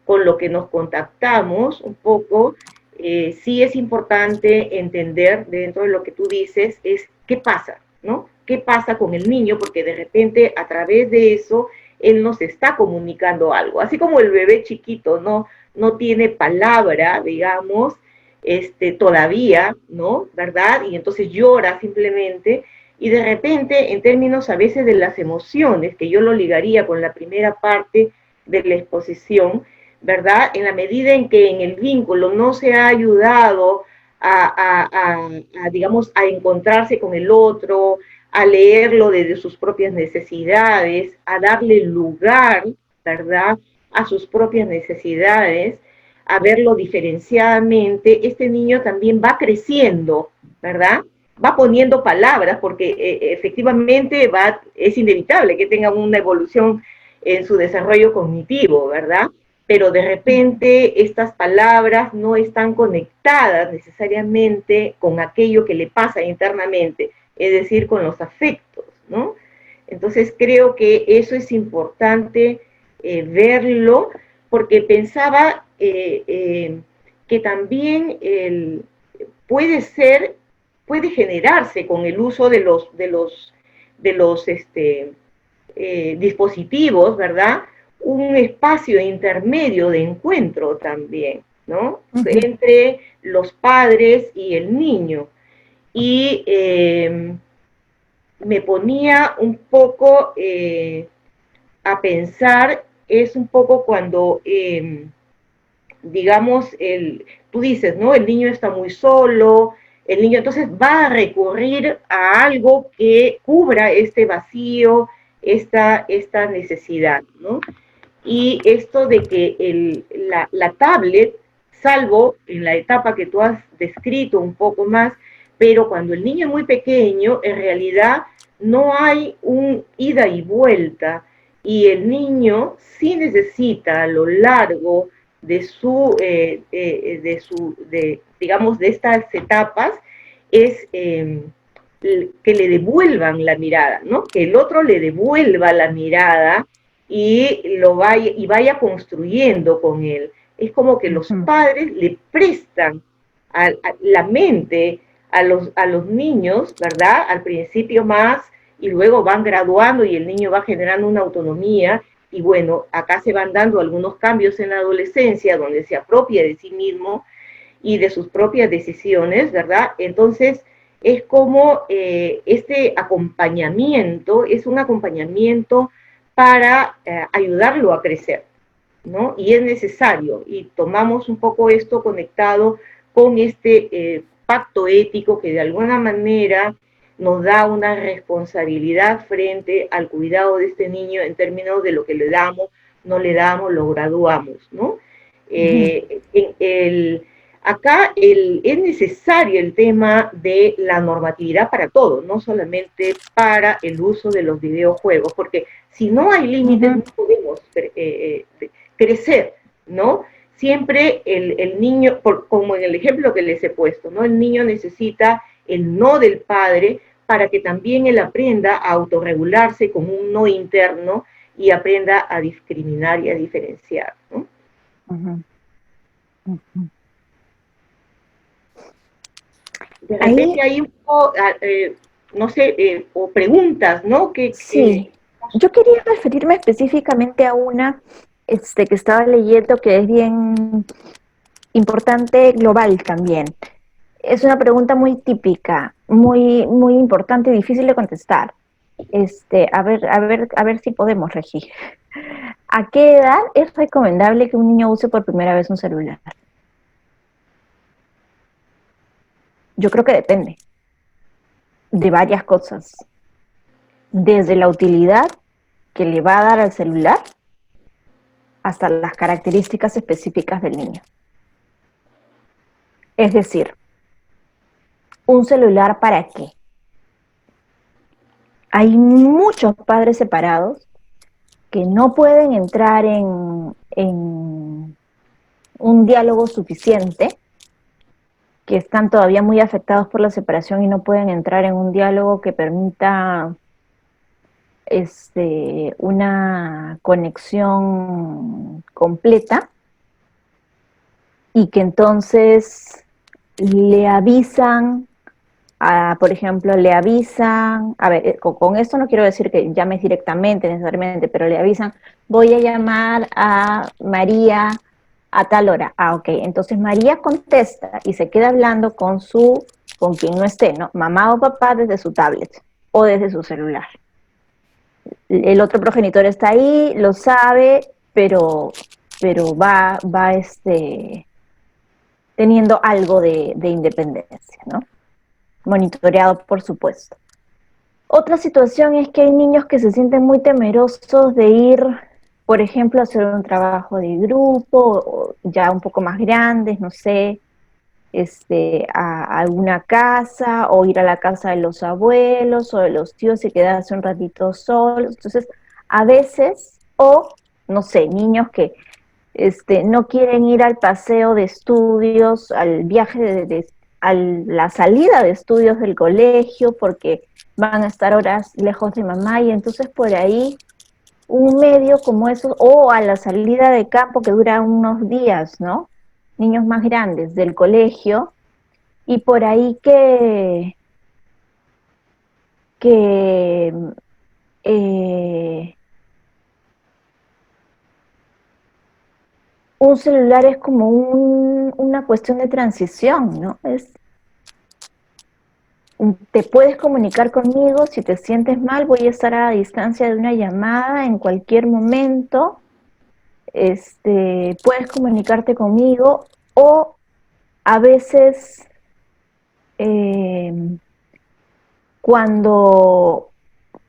con lo que nos contactamos un poco, sí es importante entender dentro de lo que tú dices es qué pasa, ¿no? ¿Qué pasa con el niño? Porque de repente a través de eso él nos está comunicando algo. Así como el bebé chiquito no tiene palabra, digamos, todavía, ¿no? ¿Verdad? Y entonces llora simplemente. Y de repente, en términos a veces de las emociones, que yo lo ligaría con la primera parte de la exposición, ¿verdad? En la medida en que en el vínculo no se ha ayudado digamos, a encontrarse con el otro, a leerlo desde sus propias necesidades, a darle lugar, ¿verdad? A sus propias necesidades, a verlo diferenciadamente, este niño también va creciendo, ¿verdad? Va poniendo palabras, porque efectivamente es inevitable que tenga una evolución en su desarrollo cognitivo, ¿verdad? Pero de repente estas palabras no están conectadas necesariamente con aquello que le pasa internamente, es decir, con los afectos, ¿no? Entonces creo que eso es importante verlo, porque pensaba que también puede ser, puede generarse con el uso de los dispositivos, ¿verdad? Un espacio intermedio de encuentro también, ¿no? Entre los padres y el niño. Y me ponía un poco a pensar, es un poco cuando, digamos, tú dices, ¿no? El niño está muy solo, el niño entonces va a recurrir a algo que cubra este vacío, esta necesidad, ¿no? Y esto de que la tablet, salvo en la etapa que tú has descrito un poco más, pero cuando el niño es muy pequeño, en realidad no hay un ida y vuelta, y el niño sí necesita a lo largo de digamos, de estas etapas, es que le devuelvan la mirada, ¿no? Que el otro le devuelva la mirada y vaya construyendo con él. Es como que los padres le prestan la mente a los niños, ¿verdad? Al principio más, y luego van graduando y el niño va generando una autonomía, y bueno, acá se van dando algunos cambios en la adolescencia, donde se apropia de sí mismo y de sus propias decisiones, ¿verdad? Entonces, es como este acompañamiento, es un acompañamiento para ayudarlo a crecer, ¿no? Y es necesario, y tomamos un poco esto conectado con este pacto ético que de alguna manera nos da una responsabilidad frente al cuidado de este niño en términos de lo que le damos, no le damos, lo graduamos, ¿no? Acá es necesario el tema de la normatividad para todo, no solamente para el uso de los videojuegos, porque si no hay límites no podemos crecer, ¿no? Siempre el niño, como en el ejemplo que les he puesto, ¿no? El niño necesita el no del padre para que también él aprenda a autorregularse con un no interno y aprenda a discriminar y a diferenciar, ¿no? Ujú, ujú. De Ahí, repente hay un poco, no sé, o preguntas, ¿no? sí, yo quería referirme específicamente a una que estaba leyendo que es bien importante global también. Es una pregunta muy típica, muy, muy importante y difícil de contestar. A ver si podemos, Regi. ¿A qué edad es recomendable que un niño use por primera vez un celular? Yo creo que depende de varias cosas, desde la utilidad que le va a dar al celular hasta las características específicas del niño. Es decir, ¿un celular para qué? Hay muchos padres separados que no pueden entrar en un diálogo suficiente, que están todavía muy afectados por la separación y no pueden entrar en un diálogo que permita una conexión completa, y que entonces le avisan, por ejemplo, le avisan, a ver, con esto no quiero decir que llames directamente necesariamente, pero le avisan, voy a llamar a María a tal hora. Ah, ok, entonces María contesta y se queda hablando con quien no esté, ¿no? Mamá o papá desde su tablet o desde su celular. El otro progenitor está ahí, lo sabe, pero va teniendo algo de independencia, ¿no? Monitoreado, por supuesto. Otra situación es que hay niños que se sienten muy temerosos de ir, por ejemplo, a hacer un trabajo de grupo, o ya un poco más grandes, no sé, a alguna casa, o ir a la casa de los abuelos o de los tíos y quedarse un ratito solos. Entonces, a veces, o no sé, niños que no quieren ir al paseo de estudios, al viaje a la salida de estudios del colegio, porque van a estar horas lejos de mamá, y entonces por ahí un medio como eso, o a la salida de campo que dura unos días, ¿no? Niños más grandes del colegio, y por ahí que eh, un celular es como una cuestión de transición, ¿no? Te puedes comunicar conmigo, si te sientes mal, voy a estar a la distancia de una llamada en cualquier momento, puedes comunicarte conmigo, o a veces eh, cuando,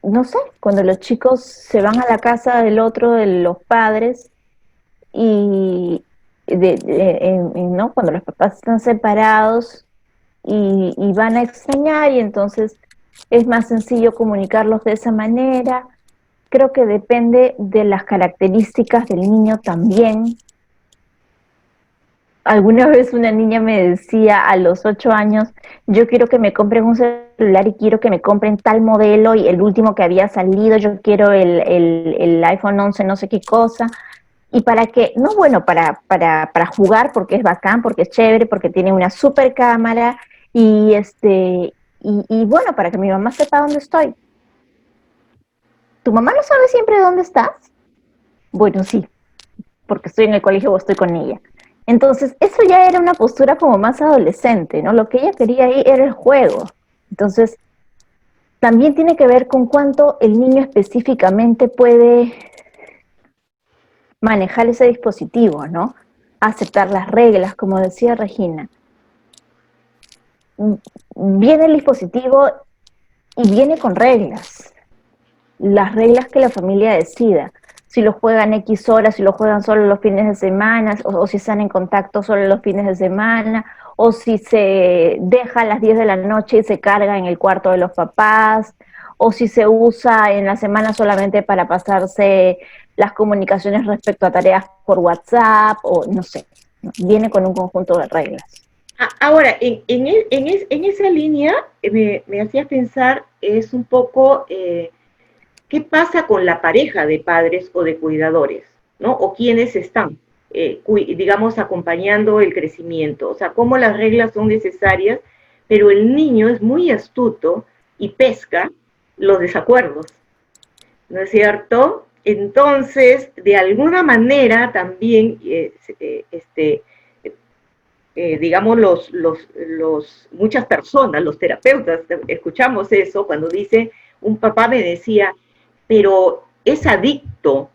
no sé, cuando los chicos se van a la casa del otro de los padres y ¿no? Cuando los papás están separados y van a extrañar, y entonces es más sencillo comunicarlos de esa manera. Creo que depende de las características del niño también. Alguna vez una niña me decía a los 8 años, yo quiero que me compren un celular y quiero que me compren tal modelo y el último que había salido, yo quiero el iPhone 11 no sé qué cosa. Y para que, no, bueno, para jugar, porque es bacán, porque es chévere, porque tiene una super cámara, y y bueno, para que mi mamá sepa dónde estoy. ¿Tu mamá no sabe siempre dónde estás? Bueno, sí, porque estoy en el colegio o estoy con ella. Entonces, eso ya era una postura como más adolescente, ¿no? Lo que ella quería ahí era el juego. Entonces, también tiene que ver con cuánto el niño específicamente puede manejar ese dispositivo, ¿no? Aceptar las reglas, como decía Regina. Viene el dispositivo y viene con reglas, las reglas que la familia decida. Si lo juegan X horas, si lo juegan solo los fines de semana, o si están en contacto solo los fines de semana, o si se deja a las 10 de la noche y se carga en el cuarto de los papás, o si se usa en la semana solamente para pasarse las comunicaciones respecto a tareas por WhatsApp, o no sé, ¿no? Viene con un conjunto de reglas. Ahora, en esa línea me hacía pensar, es un poco, ¿qué pasa con la pareja de padres o de cuidadores? ¿No? O quienes están, digamos, acompañando el crecimiento. O sea, cómo las reglas son necesarias, pero el niño es muy astuto y pesca los desacuerdos, ¿no es cierto? Entonces, de alguna manera también, digamos, muchas personas, los terapeutas, escuchamos eso cuando dice, un papá me decía, pero es adicto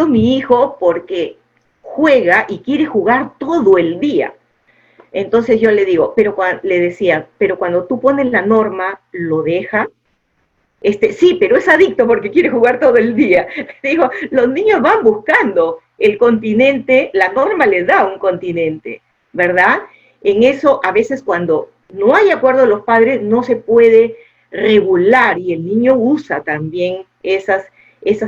mi hijo porque juega y quiere jugar todo el día. Entonces yo le digo, le decía, pero cuando tú pones la norma, ¿lo deja? Sí, pero es adicto porque quiere jugar todo el día. Digo, los niños van buscando el continente, la norma les da un continente, ¿verdad? En eso, a veces cuando no hay acuerdo de los padres, no se puede regular y el niño usa también esas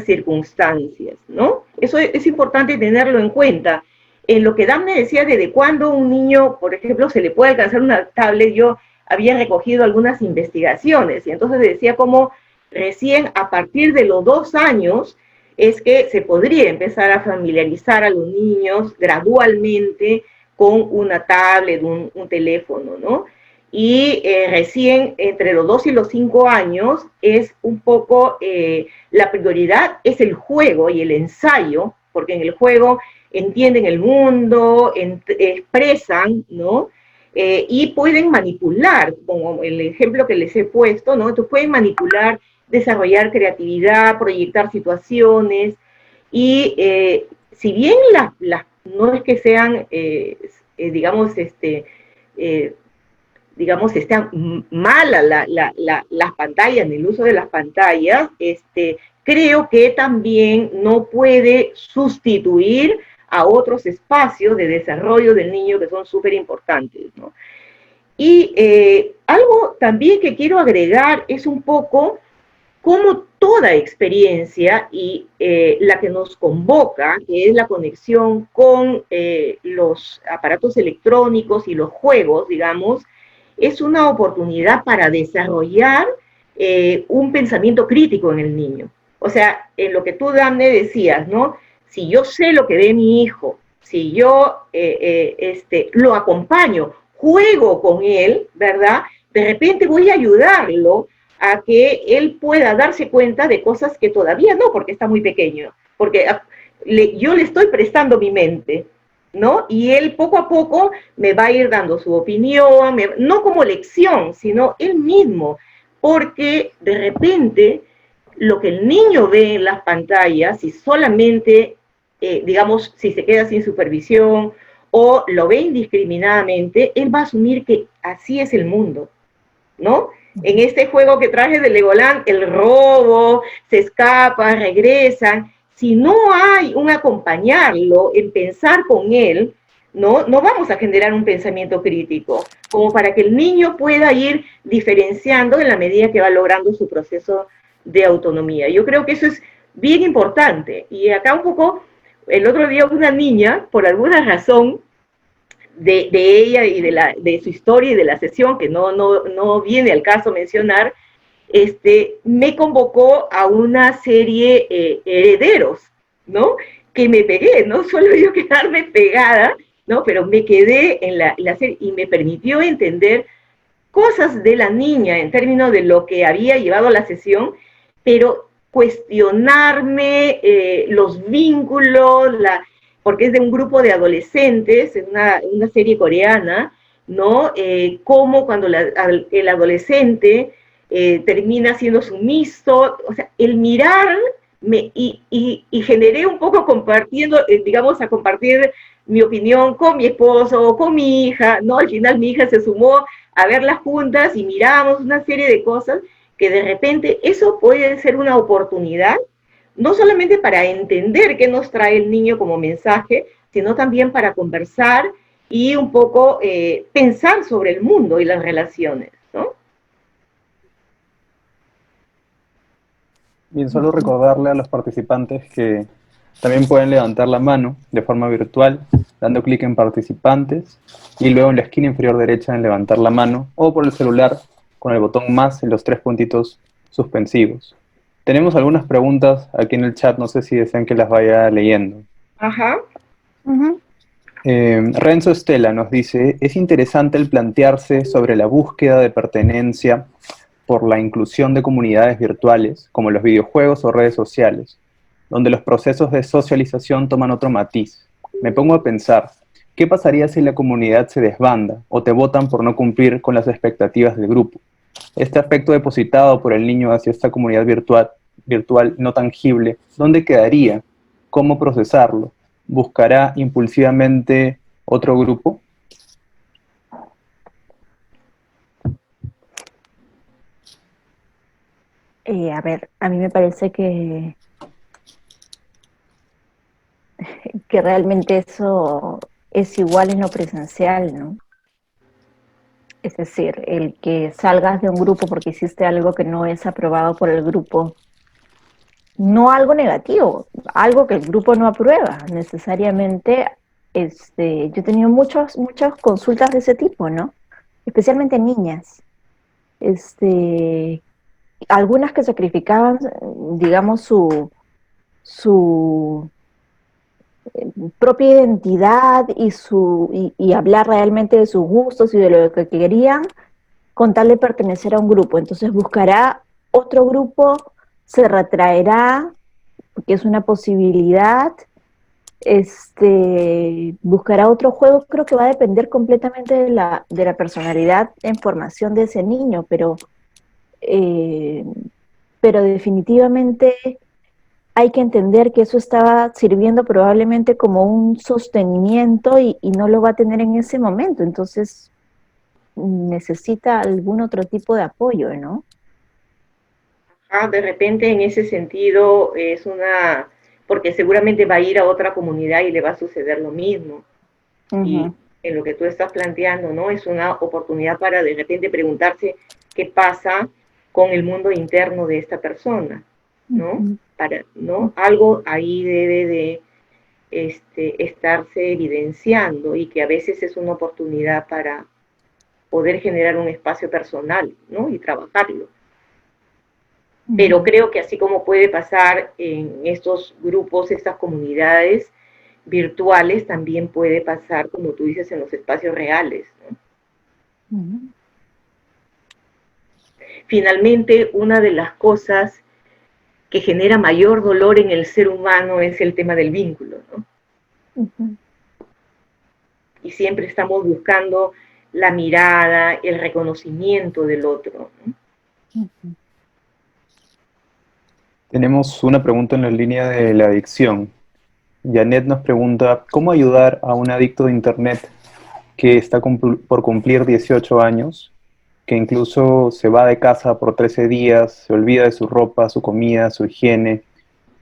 circunstancias, ¿no? Eso es importante tenerlo en cuenta. En lo que Dan me decía, desde cuándo un niño, por ejemplo, se le puede alcanzar una tablet, yo había recogido algunas investigaciones y entonces decía cómo recién a partir de los 2 años es que se podría empezar a familiarizar a los niños gradualmente con una tablet, un teléfono, ¿no? Y recién entre los 2 y los 5 años es un poco, la prioridad es el juego y el ensayo, porque en el juego entienden el mundo, expresan, ¿no? Y pueden manipular, como el ejemplo que les he puesto, ¿no? Entonces pueden manipular, desarrollar creatividad, proyectar situaciones y si bien no es que sean, digamos, digamos, están malas las pantallas, en el uso de las pantallas, creo que también no puede sustituir a otros espacios de desarrollo del niño que son súper importantes, ¿no? Y algo también que quiero agregar es un poco cómo toda experiencia y la que nos convoca, que es la conexión con los aparatos electrónicos y los juegos, digamos, es una oportunidad para desarrollar un pensamiento crítico en el niño. O sea, en lo que tú, Dane, decías, ¿no? Si yo sé lo que ve mi hijo, si yo lo acompaño, juego con él, ¿verdad? De repente voy a ayudarlo a que él pueda darse cuenta de cosas que todavía no, porque está muy pequeño, porque yo le estoy prestando mi mente, ¿no? Y él poco a poco me va a ir dando su opinión, no como lección, sino él mismo, porque de repente lo que el niño ve en las pantallas, si solamente, digamos, si se queda sin supervisión o lo ve indiscriminadamente, él va a asumir que así es el mundo, ¿no? En este juego que traje de Legoland, el robo, se escapan, regresan. Si no hay un acompañarlo en pensar con él, no vamos a generar un pensamiento crítico, como para que el niño pueda ir diferenciando en la medida que va logrando su proceso de autonomía. Yo creo que eso es bien importante. Y acá un poco, el otro día una niña, por alguna razón, de ella y de su historia y de la sesión, que no viene al caso mencionar, me convocó a una serie Herederos, ¿no? Que me pegué, no solo yo quedarme pegada, ¿no? Pero me quedé en la serie y me permitió entender cosas de la niña en términos de lo que había llevado a la sesión, pero cuestionarme los vínculos, porque es de un grupo de adolescentes, es una serie coreana, ¿no? Cómo cuando el adolescente termina siendo sumiso, o sea, el mirar y generé un poco compartiendo, digamos, a compartir mi opinión con mi esposo o con mi hija, ¿no? Al final mi hija se sumó a verlas juntas y miramos una serie de cosas que de repente eso puede ser una oportunidad, no solamente para entender qué nos trae el niño como mensaje, sino también para conversar y un poco pensar sobre el mundo y las relaciones, ¿no? Bien, solo recordarle a los participantes que también pueden levantar la mano de forma virtual. dando clic en participantes y luego en la esquina inferior derecha en levantar la mano o por el celular con el botón más en los 3 puntitos suspensivos. Tenemos algunas preguntas aquí en el chat, no sé si desean que las vaya leyendo. Ajá. Ujú. Renzo Estela nos dice, es interesante el plantearse sobre la búsqueda de pertenencia por la inclusión de comunidades virtuales, como los videojuegos o redes sociales, donde los procesos de socialización toman otro matiz. Me pongo a pensar, ¿qué pasaría si la comunidad se desbanda o te votan por no cumplir con las expectativas del grupo? Este afecto depositado por el niño hacia esta comunidad virtual no tangible, ¿dónde quedaría? ¿Cómo procesarlo? ¿Buscará impulsivamente otro grupo? A ver, a mí me parece que realmente eso es igual en lo presencial, ¿no? Es decir, el que salgas de un grupo porque hiciste algo que no es aprobado por el grupo, no algo negativo, algo que el grupo no aprueba necesariamente. Yo he tenido muchas consultas de ese tipo, ¿no? Especialmente niñas. Este, algunas que sacrificaban, digamos, su propia identidad y hablar realmente de sus gustos y de lo que querían con tal de pertenecer a un grupo. Entonces buscará otro grupo, se retraerá, porque es una posibilidad, buscará otro juego. Creo que va a depender completamente de la personalidad en formación de ese niño, eh, pero definitivamente hay que entender que eso estaba sirviendo probablemente como un sostenimiento y no lo va a tener en ese momento. Entonces necesita algún otro tipo de apoyo, ¿no? De repente en ese sentido es una, porque seguramente va a ir a otra comunidad y le va a suceder lo mismo. Y Ujú. en lo que tú estás planteando, ¿no? Es una oportunidad para de repente preguntarse qué pasa con el mundo interno de esta persona, ¿no? Ujú. ¿No? Algo ahí debe de estarse evidenciando y que a veces es una oportunidad para poder generar un espacio personal, ¿no? Y trabajarlo. Pero Ujú. creo que así como puede pasar en estos grupos, estas comunidades virtuales, también puede pasar, como tú dices, en los espacios reales, ¿no? Ujú. Finalmente, una de las cosas que genera mayor dolor en el ser humano es el tema del vínculo, ¿no? Ujú. Y siempre estamos buscando la mirada, el reconocimiento del otro, ¿no? Ujú. Tenemos una pregunta en la línea de la adicción. Janet nos pregunta, ¿cómo ayudar a un adicto de Internet que está por cumplir 18 años, que incluso se va de casa por 13 días, se olvida de su ropa, su comida, su higiene,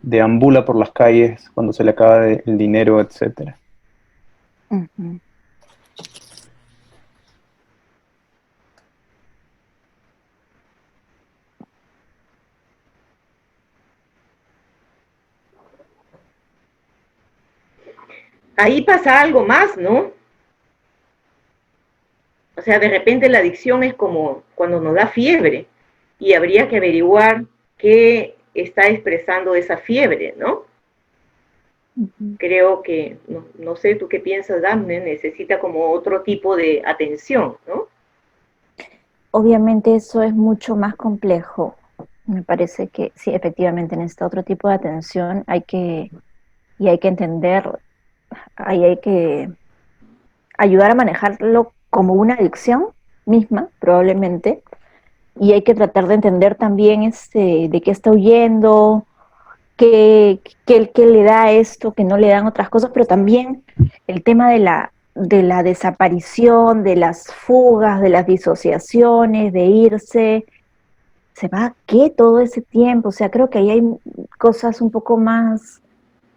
deambula por las calles cuando se le acaba el dinero, etcétera? Ujú. Ahí pasa algo más, ¿no? O sea, de repente la adicción es como cuando nos da fiebre y habría que averiguar qué está expresando esa fiebre, ¿no? Ujú. Creo que, no sé, tú qué piensas, Daphne, necesita como otro tipo de atención, ¿no? Obviamente eso es mucho más complejo. Me parece que sí, efectivamente necesita otro tipo de atención. Y hay que entender, ahí hay que ayudar a manejarlo como una adicción misma, probablemente, y hay que tratar de entender también de qué está huyendo, qué le da esto, que no le dan otras cosas, pero también el tema de la desaparición, de las fugas, de las disociaciones, de irse, se va a qué todo ese tiempo. O sea, creo que ahí hay cosas un poco más,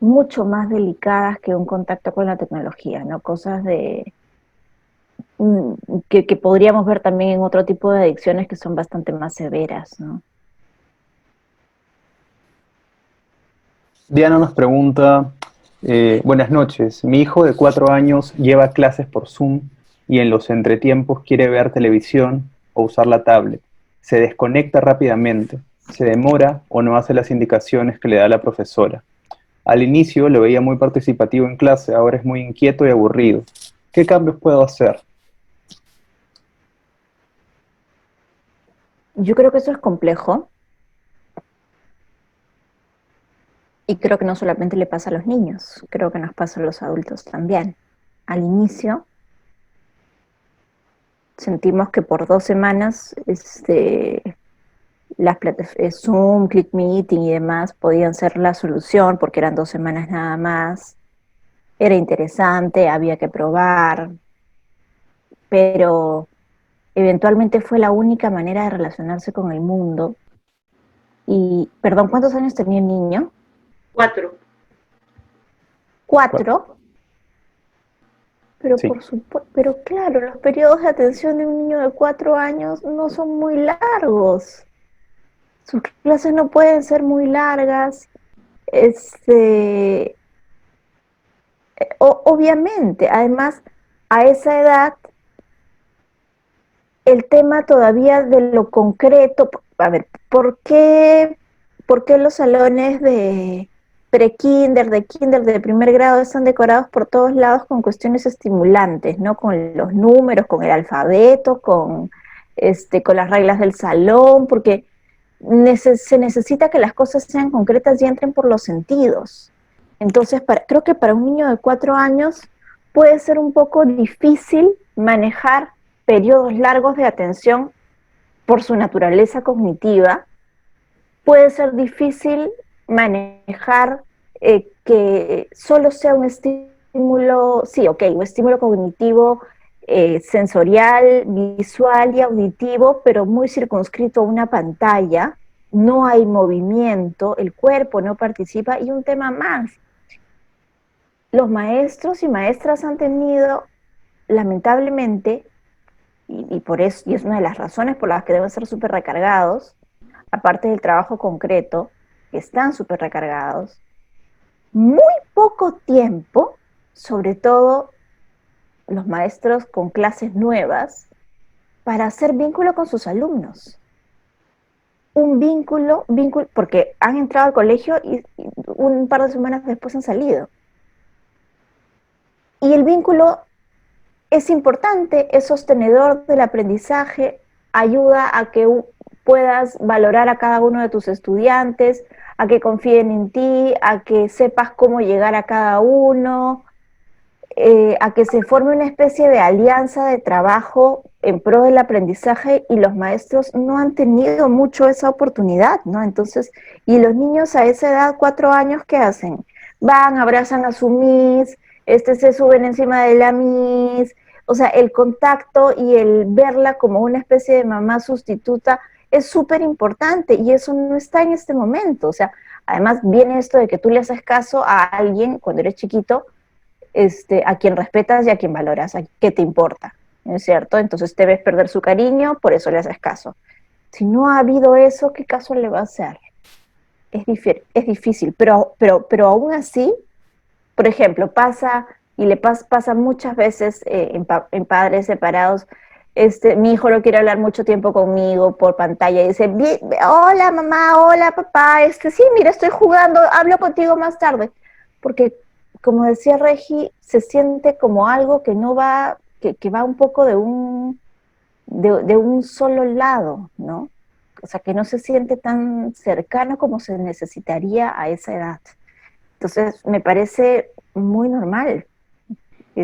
mucho más delicadas que un contacto con la tecnología, ¿no? Cosas mm, que podríamos ver también en otro tipo de adicciones que son bastante más severas, ¿no? Diana nos pregunta, Buenas noches. Mi hijo de 4 años lleva clases por Zoom y en los entretiempos quiere ver televisión o usar la tablet. Se desconecta rápidamente, se demora o no hace las indicaciones que le da la profesora. Al inicio lo veía muy participativo en clase, ahora es muy inquieto y aburrido. ¿Qué cambios puedo hacer? Yo creo que eso es complejo y creo que no solamente le pasa a los niños, creo que nos pasa a los adultos también. Al inicio sentimos que por 2 semanas las Zoom, Click Meeting y demás podían ser la solución porque eran 2 semanas nada más. Era interesante, había que probar, pero eventualmente fue la única manera de relacionarse con el mundo. Y, perdón, ¿cuántos años tenía el niño? 4. 4. Pero Sí. por supuesto, pero claro, los periodos de atención de un niño de 4 años no son muy largos. Sus clases no pueden ser muy largas. Obviamente, además, a esa edad, el tema todavía de lo concreto, a ver, ¿por qué los salones de pre-kinder, de kinder, de primer grado están decorados por todos lados con cuestiones estimulantes, ¿no? Con los números, con el alfabeto, con las reglas del salón, porque se necesita que las cosas sean concretas y entren por los sentidos. Entonces, creo que para un niño de 4 años puede ser un poco difícil manejar periodos largos de atención por su naturaleza cognitiva. Puede ser difícil manejar que solo sea un estímulo, sí, ok, un estímulo cognitivo, sensorial, visual y auditivo, pero muy circunscrito a una pantalla. No hay movimiento, el cuerpo no participa. Y un tema más, los maestros y maestras han tenido, lamentablemente, y por eso, y es una de las razones por las que deben ser súper recargados, aparte del trabajo concreto, que están súper recargados, muy poco tiempo, sobre todo los maestros con clases nuevas, para hacer vínculo con sus alumnos. Un vínculo, porque han entrado al colegio y un par de semanas después han salido. Y el vínculo es importante, es sostenedor del aprendizaje, ayuda a que puedas valorar a cada uno de tus estudiantes, a que confíen en ti, a que sepas cómo llegar a cada uno, a que se forme una especie de alianza de trabajo en pro del aprendizaje, y los maestros no han tenido mucho esa oportunidad, ¿no? Entonces, y los niños a esa edad, 4 años, ¿qué hacen? Van, abrazan a su miss, se suben encima de la miss. O sea, el contacto y el verla como una especie de mamá sustituta es súper importante, y eso no está en este momento. O sea, además viene esto de que tú le haces caso a alguien cuando eres chiquito, a quien respetas y a quien valoras, a qué te importa, ¿no es cierto? Entonces te ves perder su cariño, por eso le haces caso. Si no ha habido eso, ¿qué caso le va a hacer? Es difícil, pero aún así, por ejemplo, pasa muchas veces en padres separados. Mi hijo no quiere hablar mucho tiempo conmigo por pantalla y dice, hola mamá, hola papá, sí, mira, estoy jugando, hablo contigo más tarde. Porque, como decía Regi, se siente como algo que no va, que va un poco de un solo lado, ¿no? O sea, que no se siente tan cercano como se necesitaría a esa edad. Entonces, me parece muy normal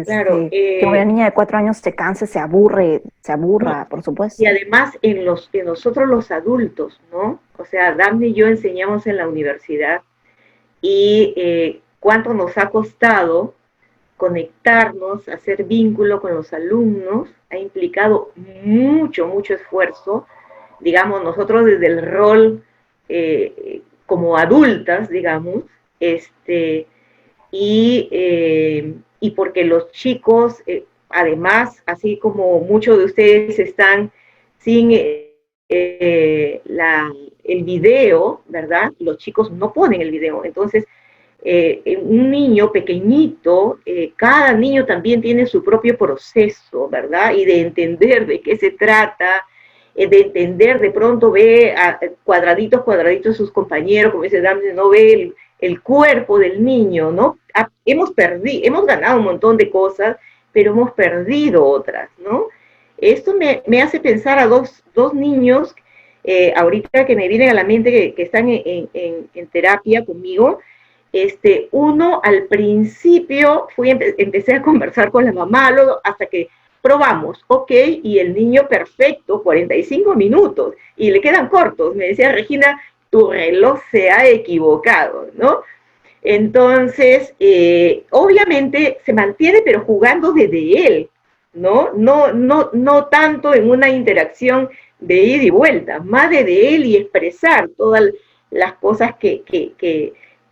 Claro, que una niña de 4 años se canse, se aburra, no, por supuesto. y además en nosotros los adultos, ¿no? O sea, Daphne y yo enseñamos en la universidad, y cuánto nos ha costado conectarnos, hacer vínculo con los alumnos, ha implicado mucho, mucho esfuerzo. Digamos, nosotros desde el rol como adultas, digamos, y porque los chicos, además, así como muchos de ustedes están sin el video, ¿verdad? Los chicos no ponen el video. Entonces, un niño pequeñito, cada niño también tiene su propio proceso, ¿verdad? Y de entender de qué se trata, de entender, de pronto ve a cuadraditos, cuadraditos sus compañeros, como dice Dante, no ve el cuerpo del niño, ¿no? Hemos ganado un montón de cosas, pero hemos perdido otras, ¿no? Esto me hace pensar a dos niños, ahorita que me vienen a la mente que están en terapia conmigo. Uno al principio empecé a conversar con la mamá, luego hasta que probamos, ok, y el niño perfecto, 45 minutos, y le quedan cortos. Me decía Regina, tu reloj se ha equivocado, ¿no? Entonces, obviamente se mantiene, pero jugando desde él, ¿no? No tanto en una interacción de ida y vuelta, más desde él y expresar todas las cosas que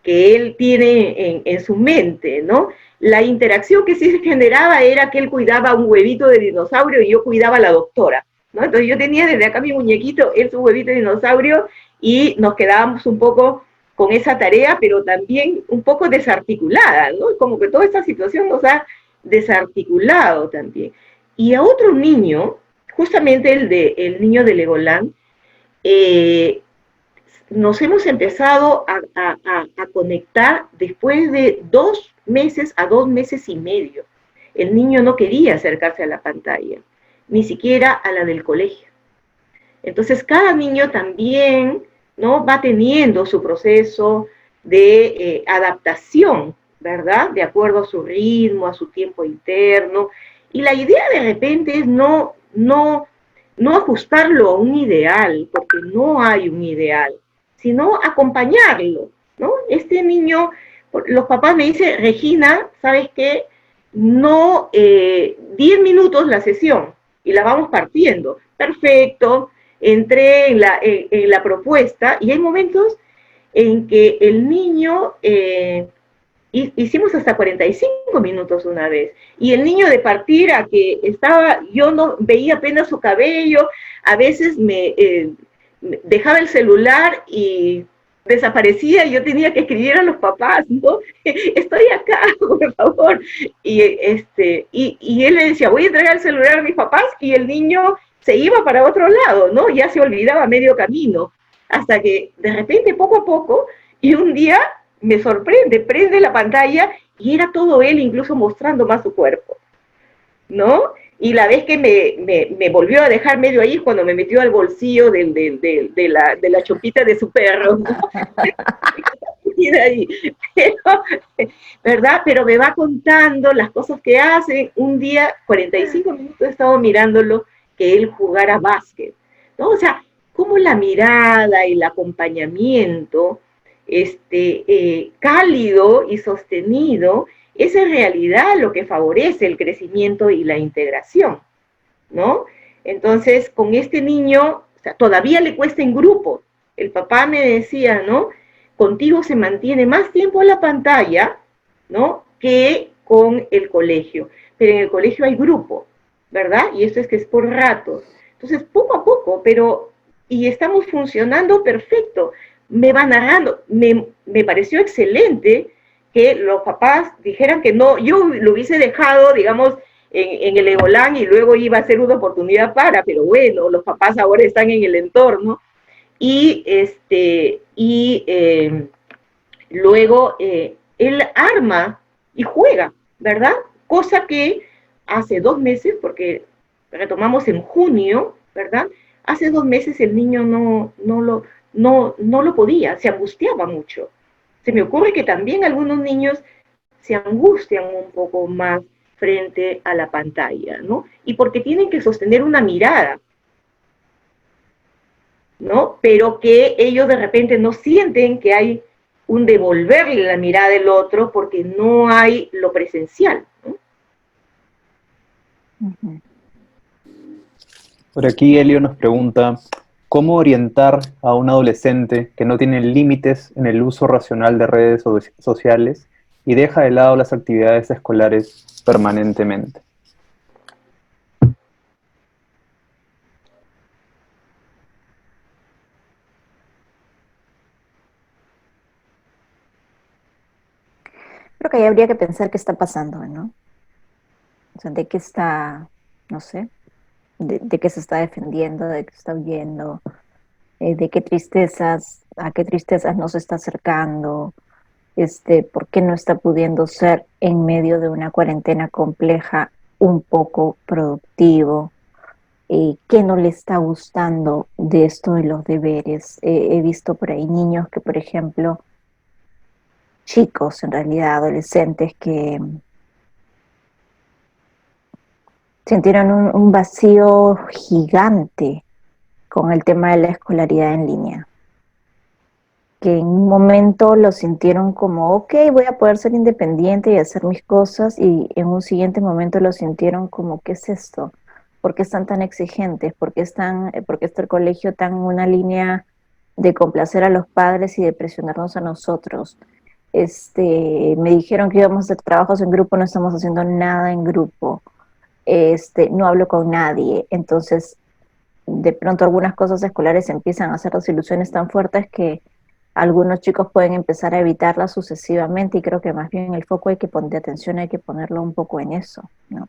él tiene en su mente, ¿no? La interacción que sí se generaba era que él cuidaba un huevito de dinosaurio y yo cuidaba a la doctora, ¿no? Entonces yo tenía desde acá mi muñequito, él su huevito de dinosaurio, y nos quedábamos un poco con esa tarea, pero también un poco desarticulada, ¿no? Como que toda esta situación nos ha desarticulado también. Y a otro niño, justamente el niño de Legoland, eh, nos hemos empezado a conectar después de 2 meses a 2 meses y medio. El niño no quería acercarse a la pantalla, ni siquiera a la del colegio. Entonces, cada niño también, ¿no?, va teniendo su proceso de adaptación, ¿verdad? De acuerdo a su ritmo, a su tiempo interno. Y la idea de repente es no ajustarlo a un ideal, porque no hay un ideal, sino acompañarlo, ¿no? Este niño, los papás me dicen, Regina, ¿sabes qué? No, 10 minutos la sesión y la vamos partiendo. Perfecto, entré en la propuesta y hay momentos en que el niño, hicimos hasta 45 minutos una vez, y el niño de partir a que estaba, yo no veía apenas su cabello, a veces me dejaba el celular y desaparecía y yo tenía que escribir a los papás, ¿no? Estoy acá, por favor. Y él le decía, voy a entregar el celular a mis papás, y el niño se iba para otro lado, ¿no? Ya se olvidaba medio camino, hasta que de repente, poco a poco, y un día me sorprende, prende la pantalla y era todo él, incluso mostrando más su cuerpo, ¿no? Y la vez que me volvió a dejar medio ahí, cuando me metió al bolsillo de la chopita de su perro, ¿no? Y de ahí, pero, ¿verdad? Pero me va contando las cosas que hace. Un día, 45 minutos he estado mirándolo, que él jugara básquet, ¿no? O sea, como la mirada y el acompañamiento, cálido y sostenido, es en realidad lo que favorece el crecimiento y la integración, ¿no? Entonces, con este niño, o sea, todavía le cuesta en grupo. El papá me decía, ¿no? Contigo se mantiene más tiempo en la pantalla, ¿no?, que con el colegio. Pero en el colegio hay grupo, ¿verdad? Y esto es que es por ratos. Entonces, poco a poco, pero, y estamos funcionando perfecto. Me va narrando. Me pareció excelente que los papás dijeran que no, yo lo hubiese dejado, digamos, en el Egolán, y luego iba a ser una oportunidad pero bueno, los papás ahora están en el entorno, y luego él arma y juega, ¿verdad? Cosa que hace 2 meses, porque retomamos en junio, ¿verdad? Hace 2 meses el niño no lo podía, se angustiaba mucho. Se me ocurre que también algunos niños se angustian un poco más frente a la pantalla, ¿no? Y porque tienen que sostener una mirada, ¿no? Pero que ellos de repente no sienten que hay un devolverle la mirada del otro porque no hay lo presencial, ¿no? Por aquí Elio nos pregunta, ¿cómo orientar a un adolescente que no tiene límites en el uso racional de redes sociales y deja de lado las actividades escolares permanentemente? Creo que ahí habría que pensar qué está pasando, ¿no? O sea, de qué está, no sé, de qué se está defendiendo, de qué está huyendo, de qué tristezas, a qué tristezas nos está acercando, por qué no está pudiendo ser en medio de una cuarentena compleja un poco productivo, qué no le está gustando de esto de los deberes. He visto por ahí niños que, por ejemplo, chicos, en realidad adolescentes, que sintieron un vacío gigante con el tema de la escolaridad en línea, que en un momento lo sintieron como, ok, voy a poder ser independiente y hacer mis cosas, y en un siguiente momento lo sintieron como, ¿qué es esto? ¿Por qué están tan exigentes? ¿Por qué está el colegio tan en una línea de complacer a los padres y de presionarnos a nosotros? Me dijeron que íbamos a hacer trabajos en grupo, no estamos haciendo nada en grupo. No hablo con nadie. Entonces, de pronto algunas cosas escolares empiezan a hacer desilusiones tan fuertes que algunos chicos pueden empezar a evitarlas sucesivamente, y creo que más bien el foco de atención hay que ponerlo un poco en eso, ¿no?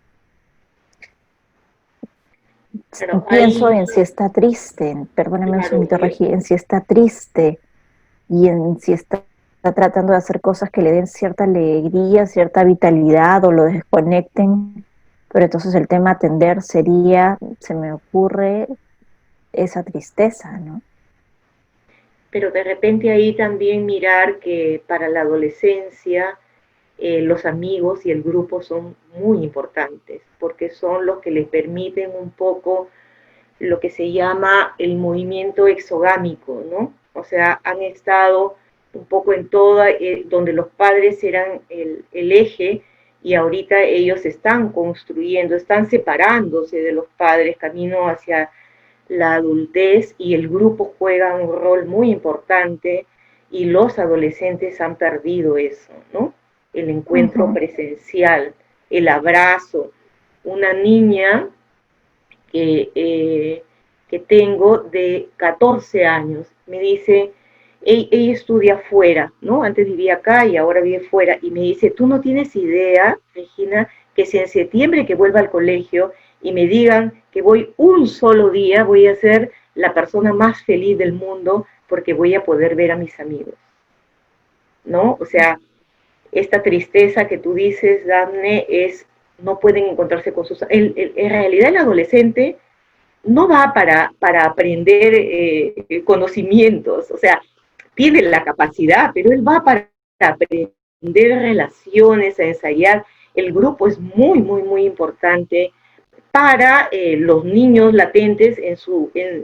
Pero Pienso ahí, en si está triste, perdóname un claro, segundito, Regi, en si está triste y en si está tratando de hacer cosas que le den cierta alegría, cierta vitalidad o lo desconecten, pero entonces el tema a atender sería, se me ocurre, esa tristeza, ¿no? pero de repente ahí también mirar que para la adolescencia los amigos y el grupo son muy importantes, porque son los que les permiten un poco lo que se llama el movimiento exogámico, ¿no? O sea, han estado un poco en toda, donde los padres eran el eje, y ahorita ellos están construyendo, están separándose de los padres camino hacia la adultez, y el grupo juega un rol muy importante, y los adolescentes han perdido eso, ¿no? El encuentro Ujú. presencial, el abrazo. Una niña que, que tengo de 14 años me dice, ella estudia fuera, ¿no? Antes vivía acá y ahora vive fuera, y me dice, tú no tienes idea, Regina, que si en septiembre que vuelva al colegio y me digan que voy un solo día, voy a ser la persona más feliz del mundo porque voy a poder ver a mis amigos, ¿no? O sea, esta tristeza que tú dices, Dafne, es, no pueden encontrarse con sus... en realidad el adolescente no va para aprender conocimientos, o sea, tiene la capacidad, pero él va para aprender relaciones, a ensayar. El grupo es muy, muy, muy importante para los niños latentes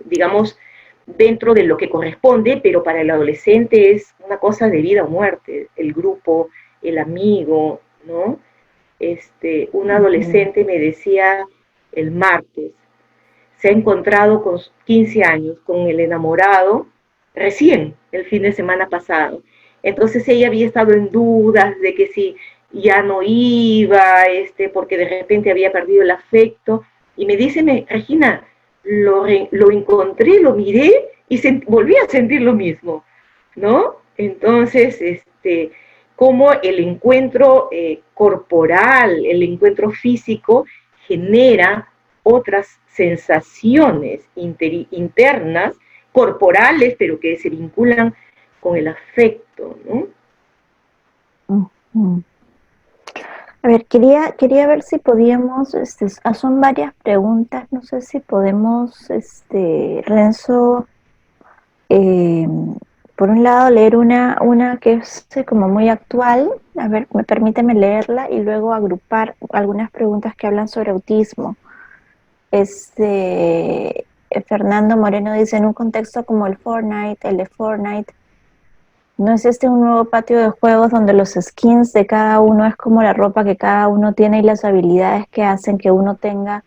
digamos, dentro de lo que corresponde, pero para el adolescente es una cosa de vida o muerte, el grupo, el amigo, ¿no? Un Ujú. adolescente me decía el martes, se ha encontrado con 15 años con el enamorado recién el fin de semana pasado. Entonces ella había estado en dudas de que si ya no iba, porque de repente había perdido el afecto, y me dice, Regina, lo encontré, lo miré y volví a sentir lo mismo, ¿no? Entonces, como el encuentro corporal, el encuentro físico genera otras sensaciones internas, corporales, pero que se vinculan con el afecto, ¿no? Ujú. A ver, quería ver si podíamos, son varias preguntas, no sé si podemos, Renzo, eh, por un lado leer una que es como muy actual, a ver, permíteme leerla y luego agrupar algunas preguntas que hablan sobre autismo. Fernando Moreno dice, en un contexto como el de Fortnite, ¿no es este un nuevo patio de juegos donde los skins de cada uno es como la ropa que cada uno tiene y las habilidades que hacen que uno tenga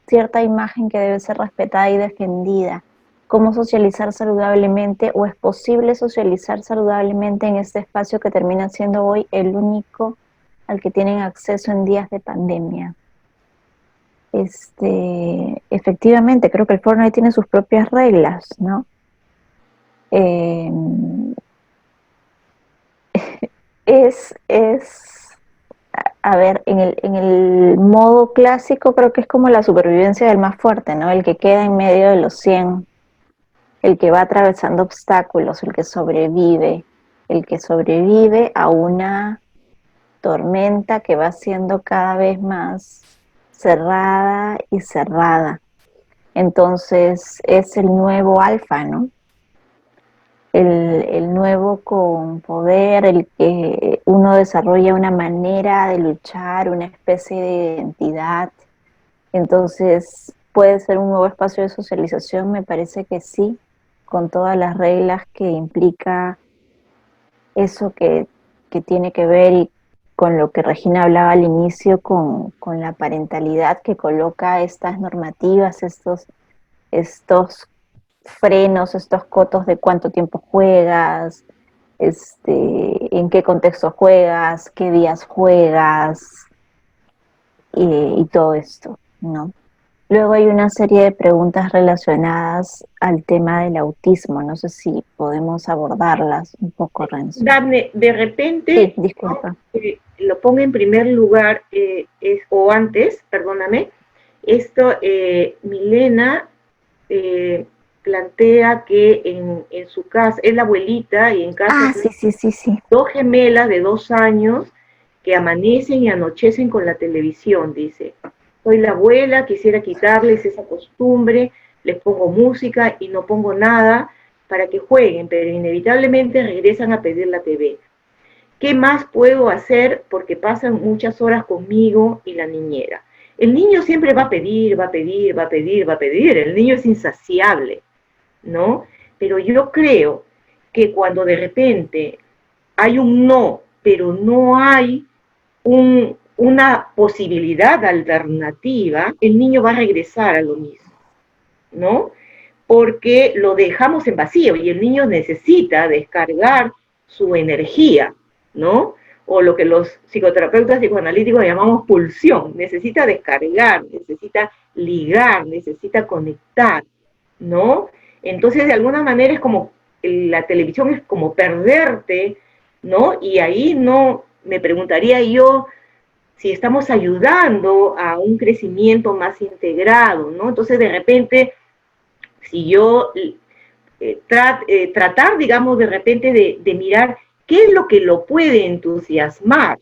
cierta imagen que debe ser respetada y defendida? ¿Cómo socializar saludablemente, o es posible socializar saludablemente en este espacio que termina siendo hoy el único al que tienen acceso en días de pandemia? Efectivamente, creo que el Fortnite tiene sus propias reglas, ¿no? Eh, es a ver, en el modo clásico creo que es como la supervivencia del más fuerte, ¿no? El que queda en medio de los 100, el que va atravesando obstáculos, el que sobrevive a una tormenta que va siendo cada vez más cerrada y cerrada. Entonces es el nuevo alfa, ¿no? El nuevo con poder, el que uno desarrolla una manera de luchar, una especie de identidad. Entonces, ¿puede ser un nuevo espacio de socialización? Me parece que sí, con todas las reglas que implica eso que tiene que ver y con lo que Regina hablaba al inicio, con la parentalidad que coloca estas normativas, estos frenos, estos cotos de cuánto tiempo juegas, en qué contexto juegas, qué días juegas y todo esto, ¿no? Luego hay una serie de preguntas relacionadas al tema del autismo. No sé si podemos abordarlas un poco, Renzo. Dafne, de repente, Sí, disculpa. lo pongo en primer lugar, o antes, perdóname, esto, Milena plantea que en su casa, es la abuelita y en casa Sí. dos gemelas de 2 años que amanecen y anochecen con la televisión, dice. Soy la abuela, quisiera quitarles esa costumbre, les pongo música y no pongo nada para que jueguen, pero inevitablemente regresan a pedir la TV. ¿Qué más puedo hacer? Porque pasan muchas horas conmigo y la niñera. El niño siempre va a pedir, va a pedir, va a pedir, va a pedir. El niño es insaciable, ¿no? Pero yo creo que cuando de repente hay un no, pero no hay una posibilidad alternativa, el niño va a regresar a lo mismo, ¿no? Porque lo dejamos en vacío y el niño necesita descargar su energía, ¿no? O lo que los psicoterapeutas psicoanalíticos llamamos pulsión, necesita descargar, necesita ligar, necesita conectar, ¿no? Entonces, de alguna manera es como, la televisión es como perderte, ¿no? Y ahí no, me preguntaría yo si estamos ayudando a un crecimiento más integrado, ¿no? Entonces, de repente, si yo tratar, digamos, de repente de mirar qué es lo que lo puede entusiasmar,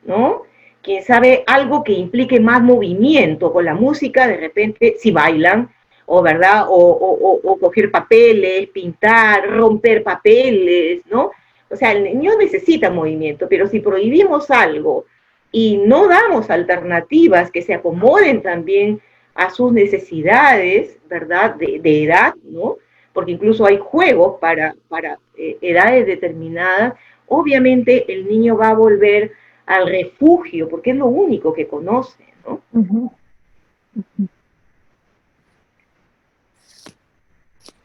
¿no? Quién sabe, algo que implique más movimiento con la música, de repente, si bailan, o verdad, o coger papeles, pintar, romper papeles, ¿no? O sea, el niño necesita movimiento, pero si prohibimos algo y no damos alternativas que se acomoden también a sus necesidades, ¿verdad? De edad, ¿no? Porque incluso hay juegos para edades determinadas, obviamente el niño va a volver al refugio, porque es lo único que conoce, ¿no? Uh-huh.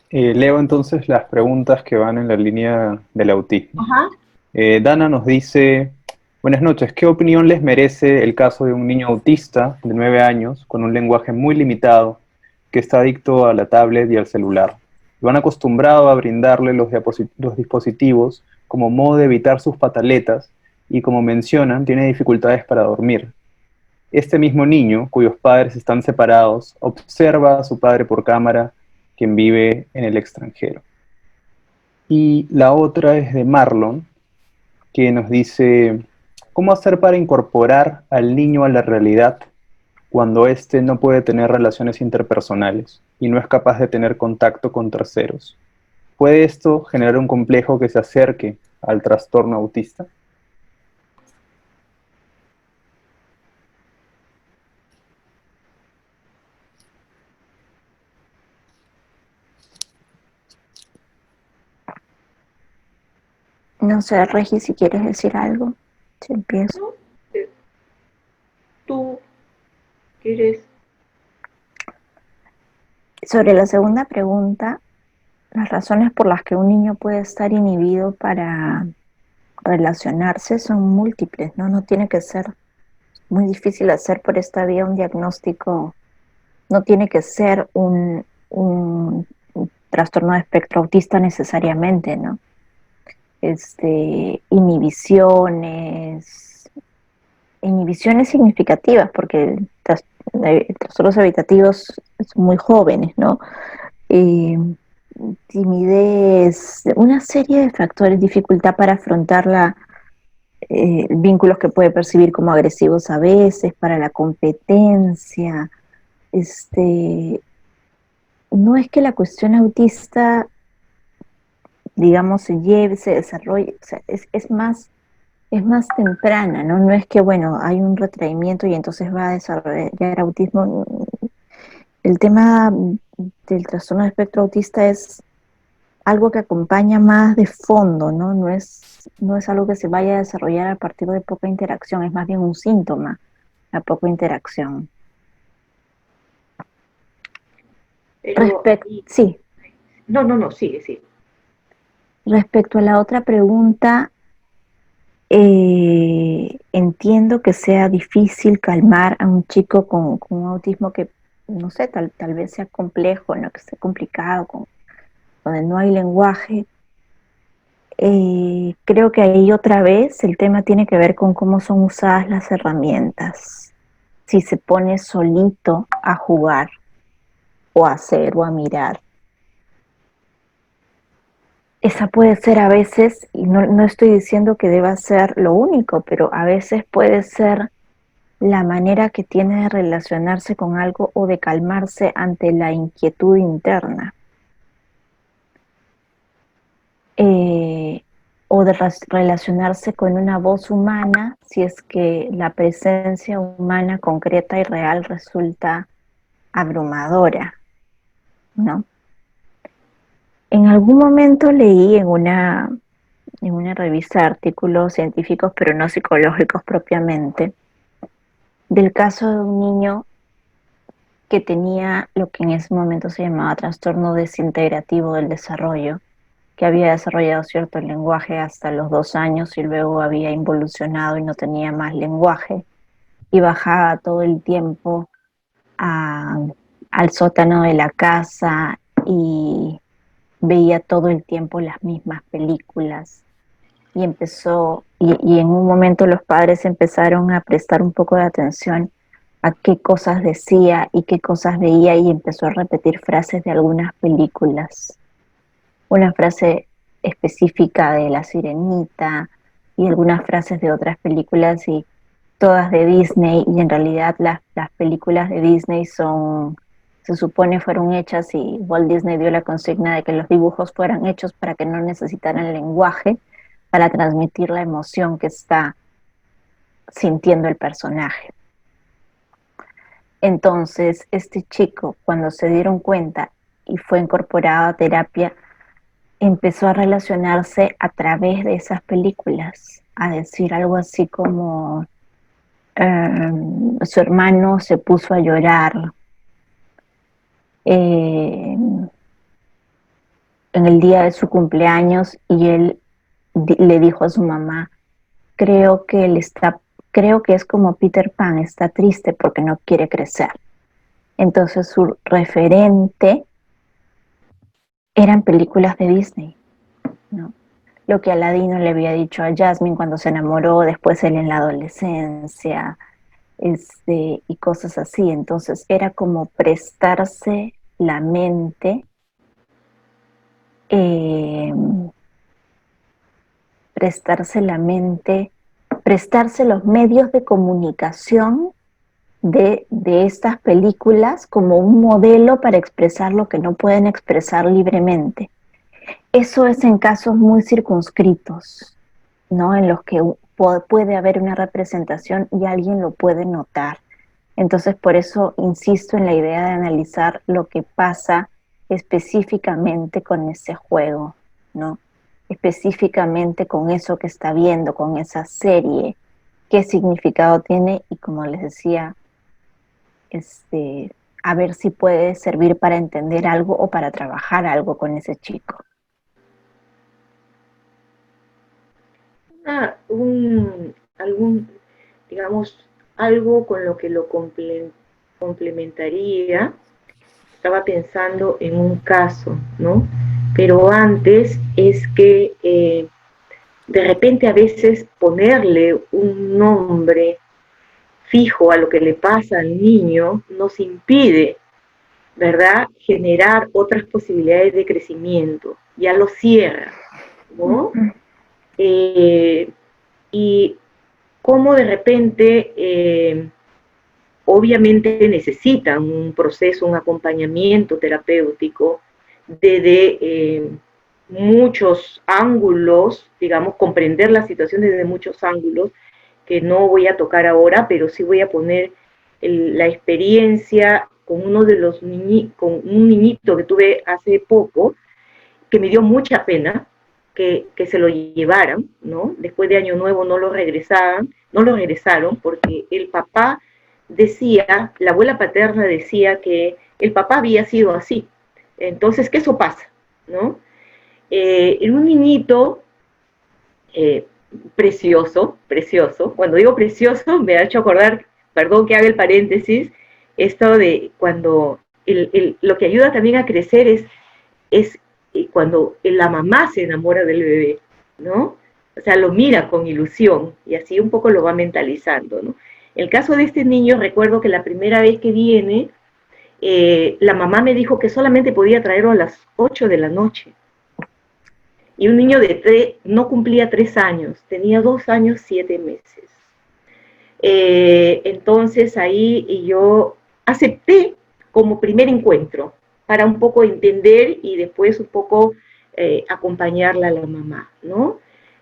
Leo entonces las preguntas que van en la línea del autismo. Ajá. Dana nos dice, buenas noches, ¿qué opinión les merece el caso de un niño autista de 9 años con un lenguaje muy limitado que está adicto a la tablet y al celular? Lo han acostumbrado a brindarle los dispositivos como modo de evitar sus pataletas y, como mencionan, tiene dificultades para dormir. Este mismo niño, cuyos padres están separados, observa a su padre por cámara, quien vive en el extranjero. Y la otra es de Marlon, que nos dice, ¿cómo hacer para incorporar al niño a la realidad cuando éste no puede tener relaciones interpersonales y no es capaz de tener contacto con terceros? ¿Puede esto generar un complejo que se acerque al trastorno autista? No sé, Regi, si quieres decir algo, si empiezo. ¿No? ¿Tú quieres? Sobre la segunda pregunta, las razones por las que un niño puede estar inhibido para relacionarse son múltiples, ¿no? No tiene que ser muy difícil hacer por esta vía un diagnóstico, no tiene que ser un trastorno de espectro autista necesariamente, ¿no? Inhibiciones, inhibiciones significativas, porque trastornos evitativos son muy jóvenes, ¿no? Eh, Timidez, una serie de factores, dificultad para afrontar vínculos que puede percibir como agresivos a veces, para la competencia. No es que la cuestión autista, digamos, se desarrolle, o sea, es más temprana, ¿no? No es que, bueno, hay un retraimiento y entonces va a desarrollar autismo. El tema del trastorno de espectro autista es algo que acompaña más de fondo, ¿no? No es algo que se vaya a desarrollar a partir de poca interacción, es más bien un síntoma, la poca interacción. Pero, Sí. No, sigue, sí. Respecto a la otra pregunta, entiendo que sea difícil calmar a un chico con un autismo que, no sé, tal vez sea complejo, ¿no? Que sea complicado, donde no hay lenguaje. Creo que ahí otra vez el tema tiene que ver con cómo son usadas las herramientas. Si se pone solito a jugar o a hacer o a mirar. Esa puede ser a veces, y no estoy diciendo que deba ser lo único, pero a veces puede ser la manera que tiene de relacionarse con algo o de calmarse ante la inquietud interna. O de relacionarse con una voz humana si es que la presencia humana concreta y real resulta abrumadora, ¿no? En algún momento leí en una revista de artículos científicos, pero no psicológicos propiamente, del caso de un niño que tenía lo que en ese momento se llamaba trastorno desintegrativo del desarrollo, que había desarrollado cierto lenguaje hasta los 2 años y luego había involucionado y no tenía más lenguaje y bajaba todo el tiempo al sótano de la casa y veía todo el tiempo las mismas películas y y en un momento los padres empezaron a prestar un poco de atención a qué cosas decía y qué cosas veía y empezó a repetir frases de algunas películas. Una frase específica de La Sirenita y algunas frases de otras películas y todas de Disney, y en realidad las películas de Disney se supone fueron hechas y Walt Disney dio la consigna de que los dibujos fueran hechos para que no necesitaran lenguaje para transmitir la emoción que está sintiendo el personaje. Entonces, este chico, cuando se dieron cuenta y fue incorporado a terapia, empezó a relacionarse a través de esas películas, a decir algo así como su hermano se puso a llorar en el día de su cumpleaños y él le dijo a su mamá, creo que es como Peter Pan, está triste porque no quiere crecer. Entonces su referente eran películas de Disney, ¿no? Lo que Aladino le había dicho a Jasmine cuando se enamoró, después él en la adolescencia, y cosas así. Entonces era como prestarse la mente, prestarse los medios de comunicación de estas películas como un modelo para expresar lo que no pueden expresar libremente. Eso es en casos muy circunscritos, ¿no? En los que puede haber una representación y alguien lo puede notar. Entonces, por eso insisto en la idea de analizar lo que pasa específicamente con ese juego, ¿no? Específicamente con eso que está viendo, con esa serie, qué significado tiene y, como les decía, a ver si puede servir para entender algo o para trabajar algo con ese chico. Digamos, algo con lo que lo complementaría. Estaba pensando en un caso, ¿no? Pero antes es que de repente a veces ponerle un nombre fijo a lo que le pasa al niño nos impide, ¿verdad?, generar otras posibilidades de crecimiento, ya lo cierra, ¿no? Y cómo de repente, obviamente necesitan un proceso, un acompañamiento terapéutico desde muchos ángulos, digamos, comprender la situación desde muchos ángulos, que no voy a tocar ahora, pero sí voy a poner la experiencia con uno de los con un niñito que tuve hace poco, que me dio mucha pena que se lo llevaran, ¿no? Después de Año Nuevo no lo regresaron porque el papá decía, la abuela paterna decía que el papá había sido así. Entonces, que eso pasa, ¿no? En un niñito precioso, precioso. Cuando digo precioso, me ha hecho acordar, perdón que haga el paréntesis, esto de cuando lo que ayuda también a crecer es cuando la mamá se enamora del bebé, ¿no? O sea, lo mira con ilusión y así un poco lo va mentalizando, ¿no? El caso de este niño, recuerdo que la primera vez que viene, la mamá me dijo que solamente podía traerlo a las 8 de la noche. Y un niño no cumplía 3 años, tenía 2 años, 7 meses. Entonces ahí yo acepté como primer encuentro para un poco entender y después un poco acompañarla a la mamá, ¿no?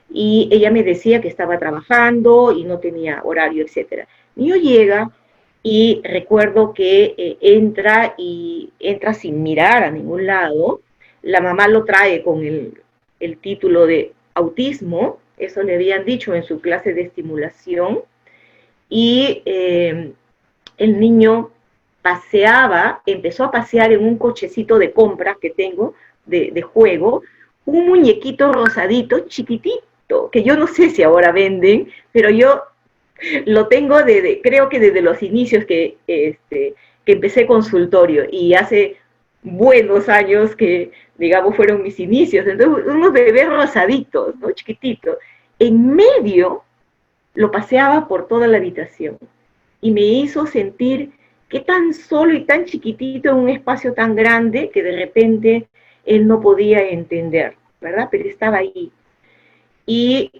Y ella me decía que estaba trabajando y no tenía horario, etc. El niño llega y recuerdo que entra sin mirar a ningún lado. La mamá lo trae con el título de autismo, eso le habían dicho en su clase de estimulación, y el niño empezó a pasear en un cochecito de compras que tengo, de juego, un muñequito rosadito, chiquitito, que yo no sé si ahora venden, pero yo lo tengo creo que desde los inicios que empecé consultorio, y hace buenos años que, digamos, fueron mis inicios. Entonces, unos bebés rosaditos, ¿no? Chiquititos. En medio lo paseaba por toda la habitación y me hizo sentir que tan solo y tan chiquitito en un espacio tan grande que de repente él no podía entender, ¿verdad? Pero estaba ahí. Y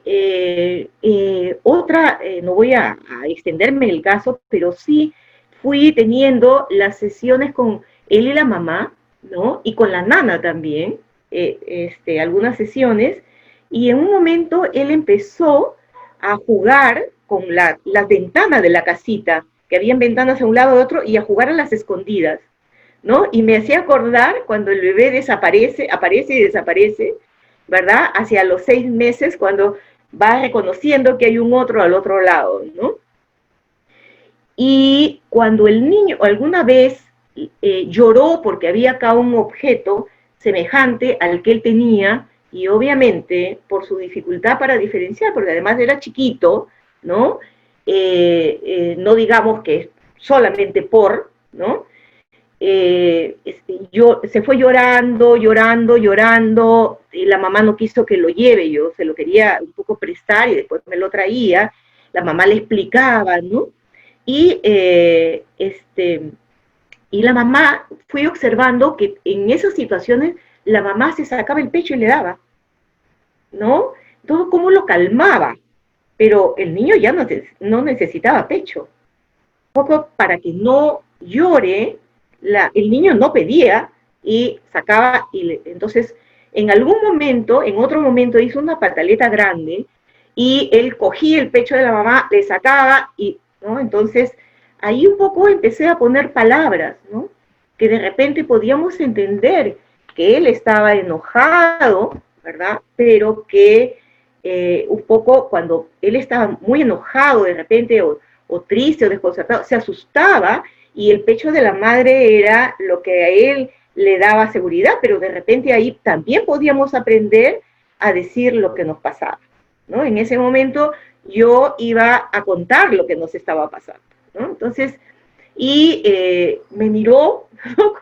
no voy a extenderme en el caso, pero sí fui teniendo las sesiones con él y la mamá, ¿no? Y con la nana también, algunas sesiones, y en un momento él empezó a jugar con las ventanas de la casita, que habían ventanas a un lado y otro, y a jugar a las escondidas, ¿no? Y me hacía acordar cuando el bebé aparece y desaparece, ¿verdad? Hacia los 6 meses, cuando va reconociendo que hay un otro al otro lado, ¿no? Y cuando el niño alguna vez lloró porque había acá un objeto semejante al que él tenía, y obviamente por su dificultad para diferenciar, porque además era chiquito, ¿no? No digamos que solamente ¿no? Se fue llorando, y la mamá no quiso que lo lleve, yo se lo quería un poco prestar y después me lo traía, la mamá le explicaba, ¿no? Y, y la mamá, fui observando que en esas situaciones la mamá se sacaba el pecho y le daba, ¿no? Todo como lo calmaba, pero el niño ya no necesitaba pecho. Un poco para que no llore, el niño no pedía y sacaba, entonces en otro momento hizo una pataleta grande y él cogía el pecho de la mamá, le sacaba ¿no? Entonces ahí un poco empecé a poner palabras, ¿no? Que de repente podíamos entender que él estaba enojado, ¿verdad? Pero que un poco cuando él estaba muy enojado de repente o triste o desconcertado, se asustaba, y el pecho de la madre era lo que a él le daba seguridad, pero de repente ahí también podíamos aprender a decir lo que nos pasaba, ¿no? En ese momento yo iba a contar lo que nos estaba pasando, ¿no? Entonces, y me miró, ¿no?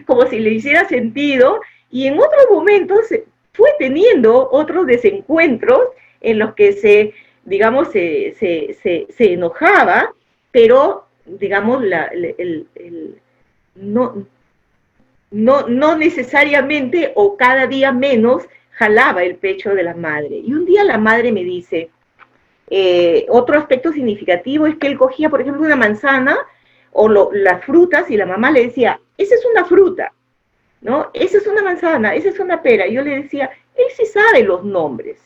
como si le hiciera sentido, y en otros momentos fue teniendo otros desencuentros en los que se enojaba, pero digamos, no, no necesariamente o cada día menos jalaba el pecho de la madre. Y un día la madre me dice, otro aspecto significativo es que él cogía, por ejemplo, una manzana o las frutas y la mamá le decía, esa es una fruta, ¿no? Esa es una manzana, esa es una pera. Y yo le decía, él sí sabe los nombres.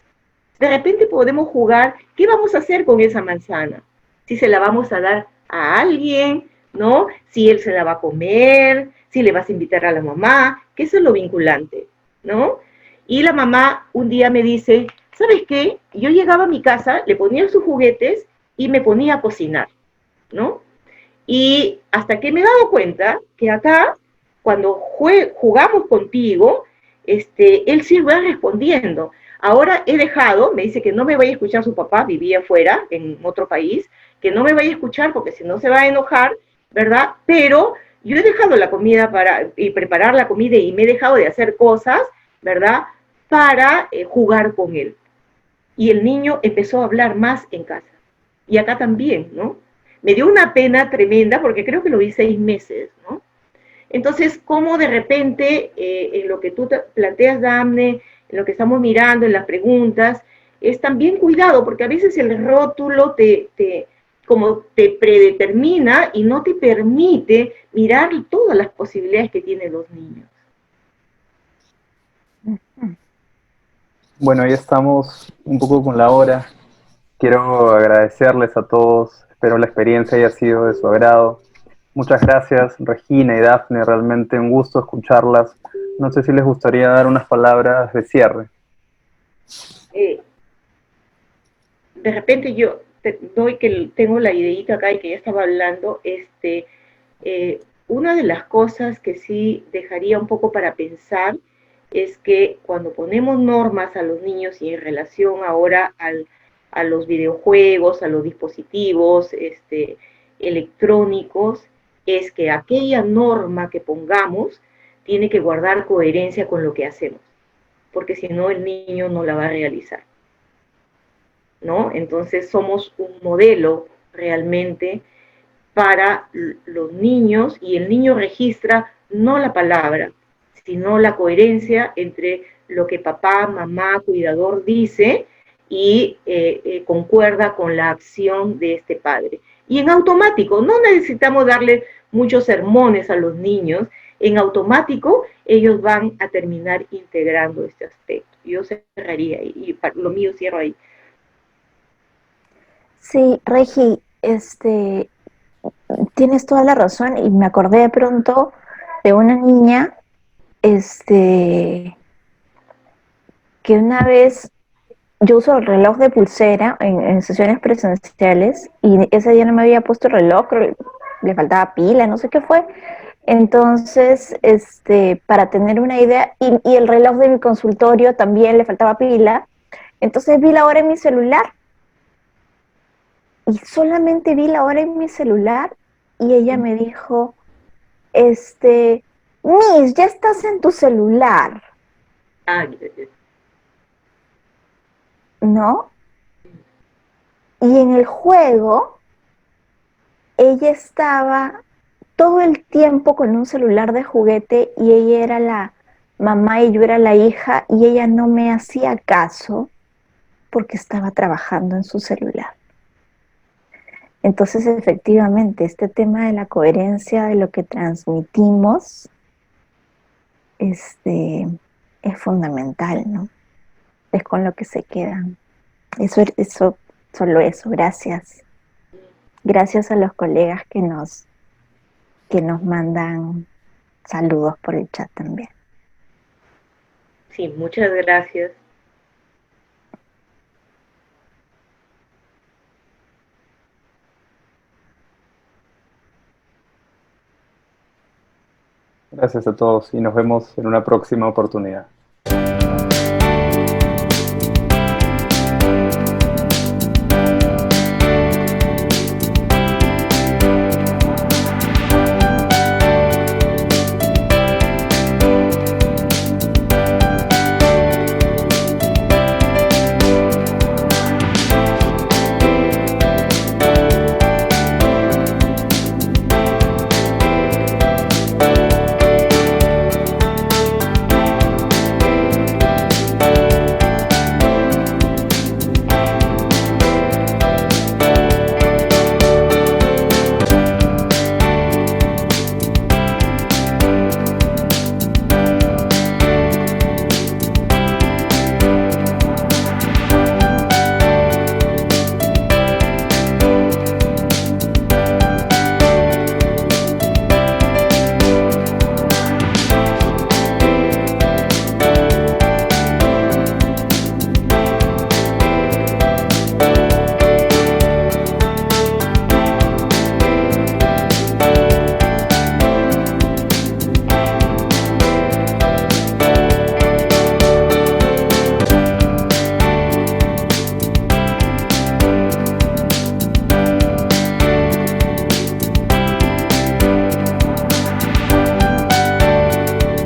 De repente podemos jugar, ¿qué vamos a hacer con esa manzana? Si se la vamos a dar a alguien, ¿no? Si él se la va a comer, si le vas a invitar a la mamá, que eso es lo vinculante, ¿no? Y la mamá un día me dice, ¿sabes qué? Yo llegaba a mi casa, le ponía sus juguetes y me ponía a cocinar, ¿no? Y hasta que me he dado cuenta que acá, cuando jugamos contigo, él sí va respondiendo. Ahora he dejado, me dice que no me vaya a escuchar su papá, vivía afuera, en otro país, que no me vaya a escuchar porque si no se va a enojar, ¿verdad? Pero yo he dejado la comida y preparar la comida y me he dejado de hacer cosas, ¿verdad? Para jugar con él. Y el niño empezó a hablar más en casa. Y acá también, ¿no? Me dio una pena tremenda porque creo que lo vi 6 meses, ¿no? Entonces, cómo de repente, en lo que tú te planteas, Damne, en lo que estamos mirando, en las preguntas, es también cuidado, porque a veces el rótulo como te predetermina y no te permite mirar todas las posibilidades que tienen los niños. Bueno, ya estamos un poco con la hora. Quiero agradecerles a todos. Espero la experiencia haya sido de su agrado. Muchas gracias, Regina y Dafne. Realmente un gusto escucharlas. No sé si les gustaría dar unas palabras de cierre. Eh, de repente yo te doy que tengo la ideita acá y que ya estaba hablando, una de las cosas que sí dejaría un poco para pensar es que cuando ponemos normas a los niños y en relación ahora a los videojuegos, a los dispositivos electrónicos, es que aquella norma que pongamos tiene que guardar coherencia con lo que hacemos, porque si no el niño no la va a realizar, ¿no? Entonces somos un modelo realmente para los niños y el niño registra no la palabra, sino la coherencia entre lo que papá, mamá, cuidador dice y concuerda con la acción de este padre. Y en automático, no necesitamos darle muchos sermones a los niños, en automático ellos van a terminar integrando este aspecto. Yo cerraría ahí, y lo mío cierro ahí. Sí, Regi, tienes toda la razón y me acordé de pronto de una niña, que una vez yo uso el reloj de pulsera en sesiones presenciales y ese día no me había puesto el reloj, creo que le faltaba pila, no sé qué fue. Entonces, para tener una idea, y el reloj de mi consultorio también le faltaba pila, entonces vi la hora en mi celular y solamente vi la hora en mi celular y ella me dijo, Miss, ya estás en tu celular, Ah, ¿no? Y en el juego, ella estaba todo el tiempo con un celular de juguete y ella era la mamá y yo era la hija y ella no me hacía caso porque estaba trabajando en su celular. Entonces, efectivamente, este tema de la coherencia de lo que transmitimos, es fundamental, ¿no? Es con lo que se quedan. Solo eso, gracias. Gracias a los colegas que nos mandan saludos por el chat también. sí, muchas gracias. Gracias a todos y nos vemos en una próxima oportunidad.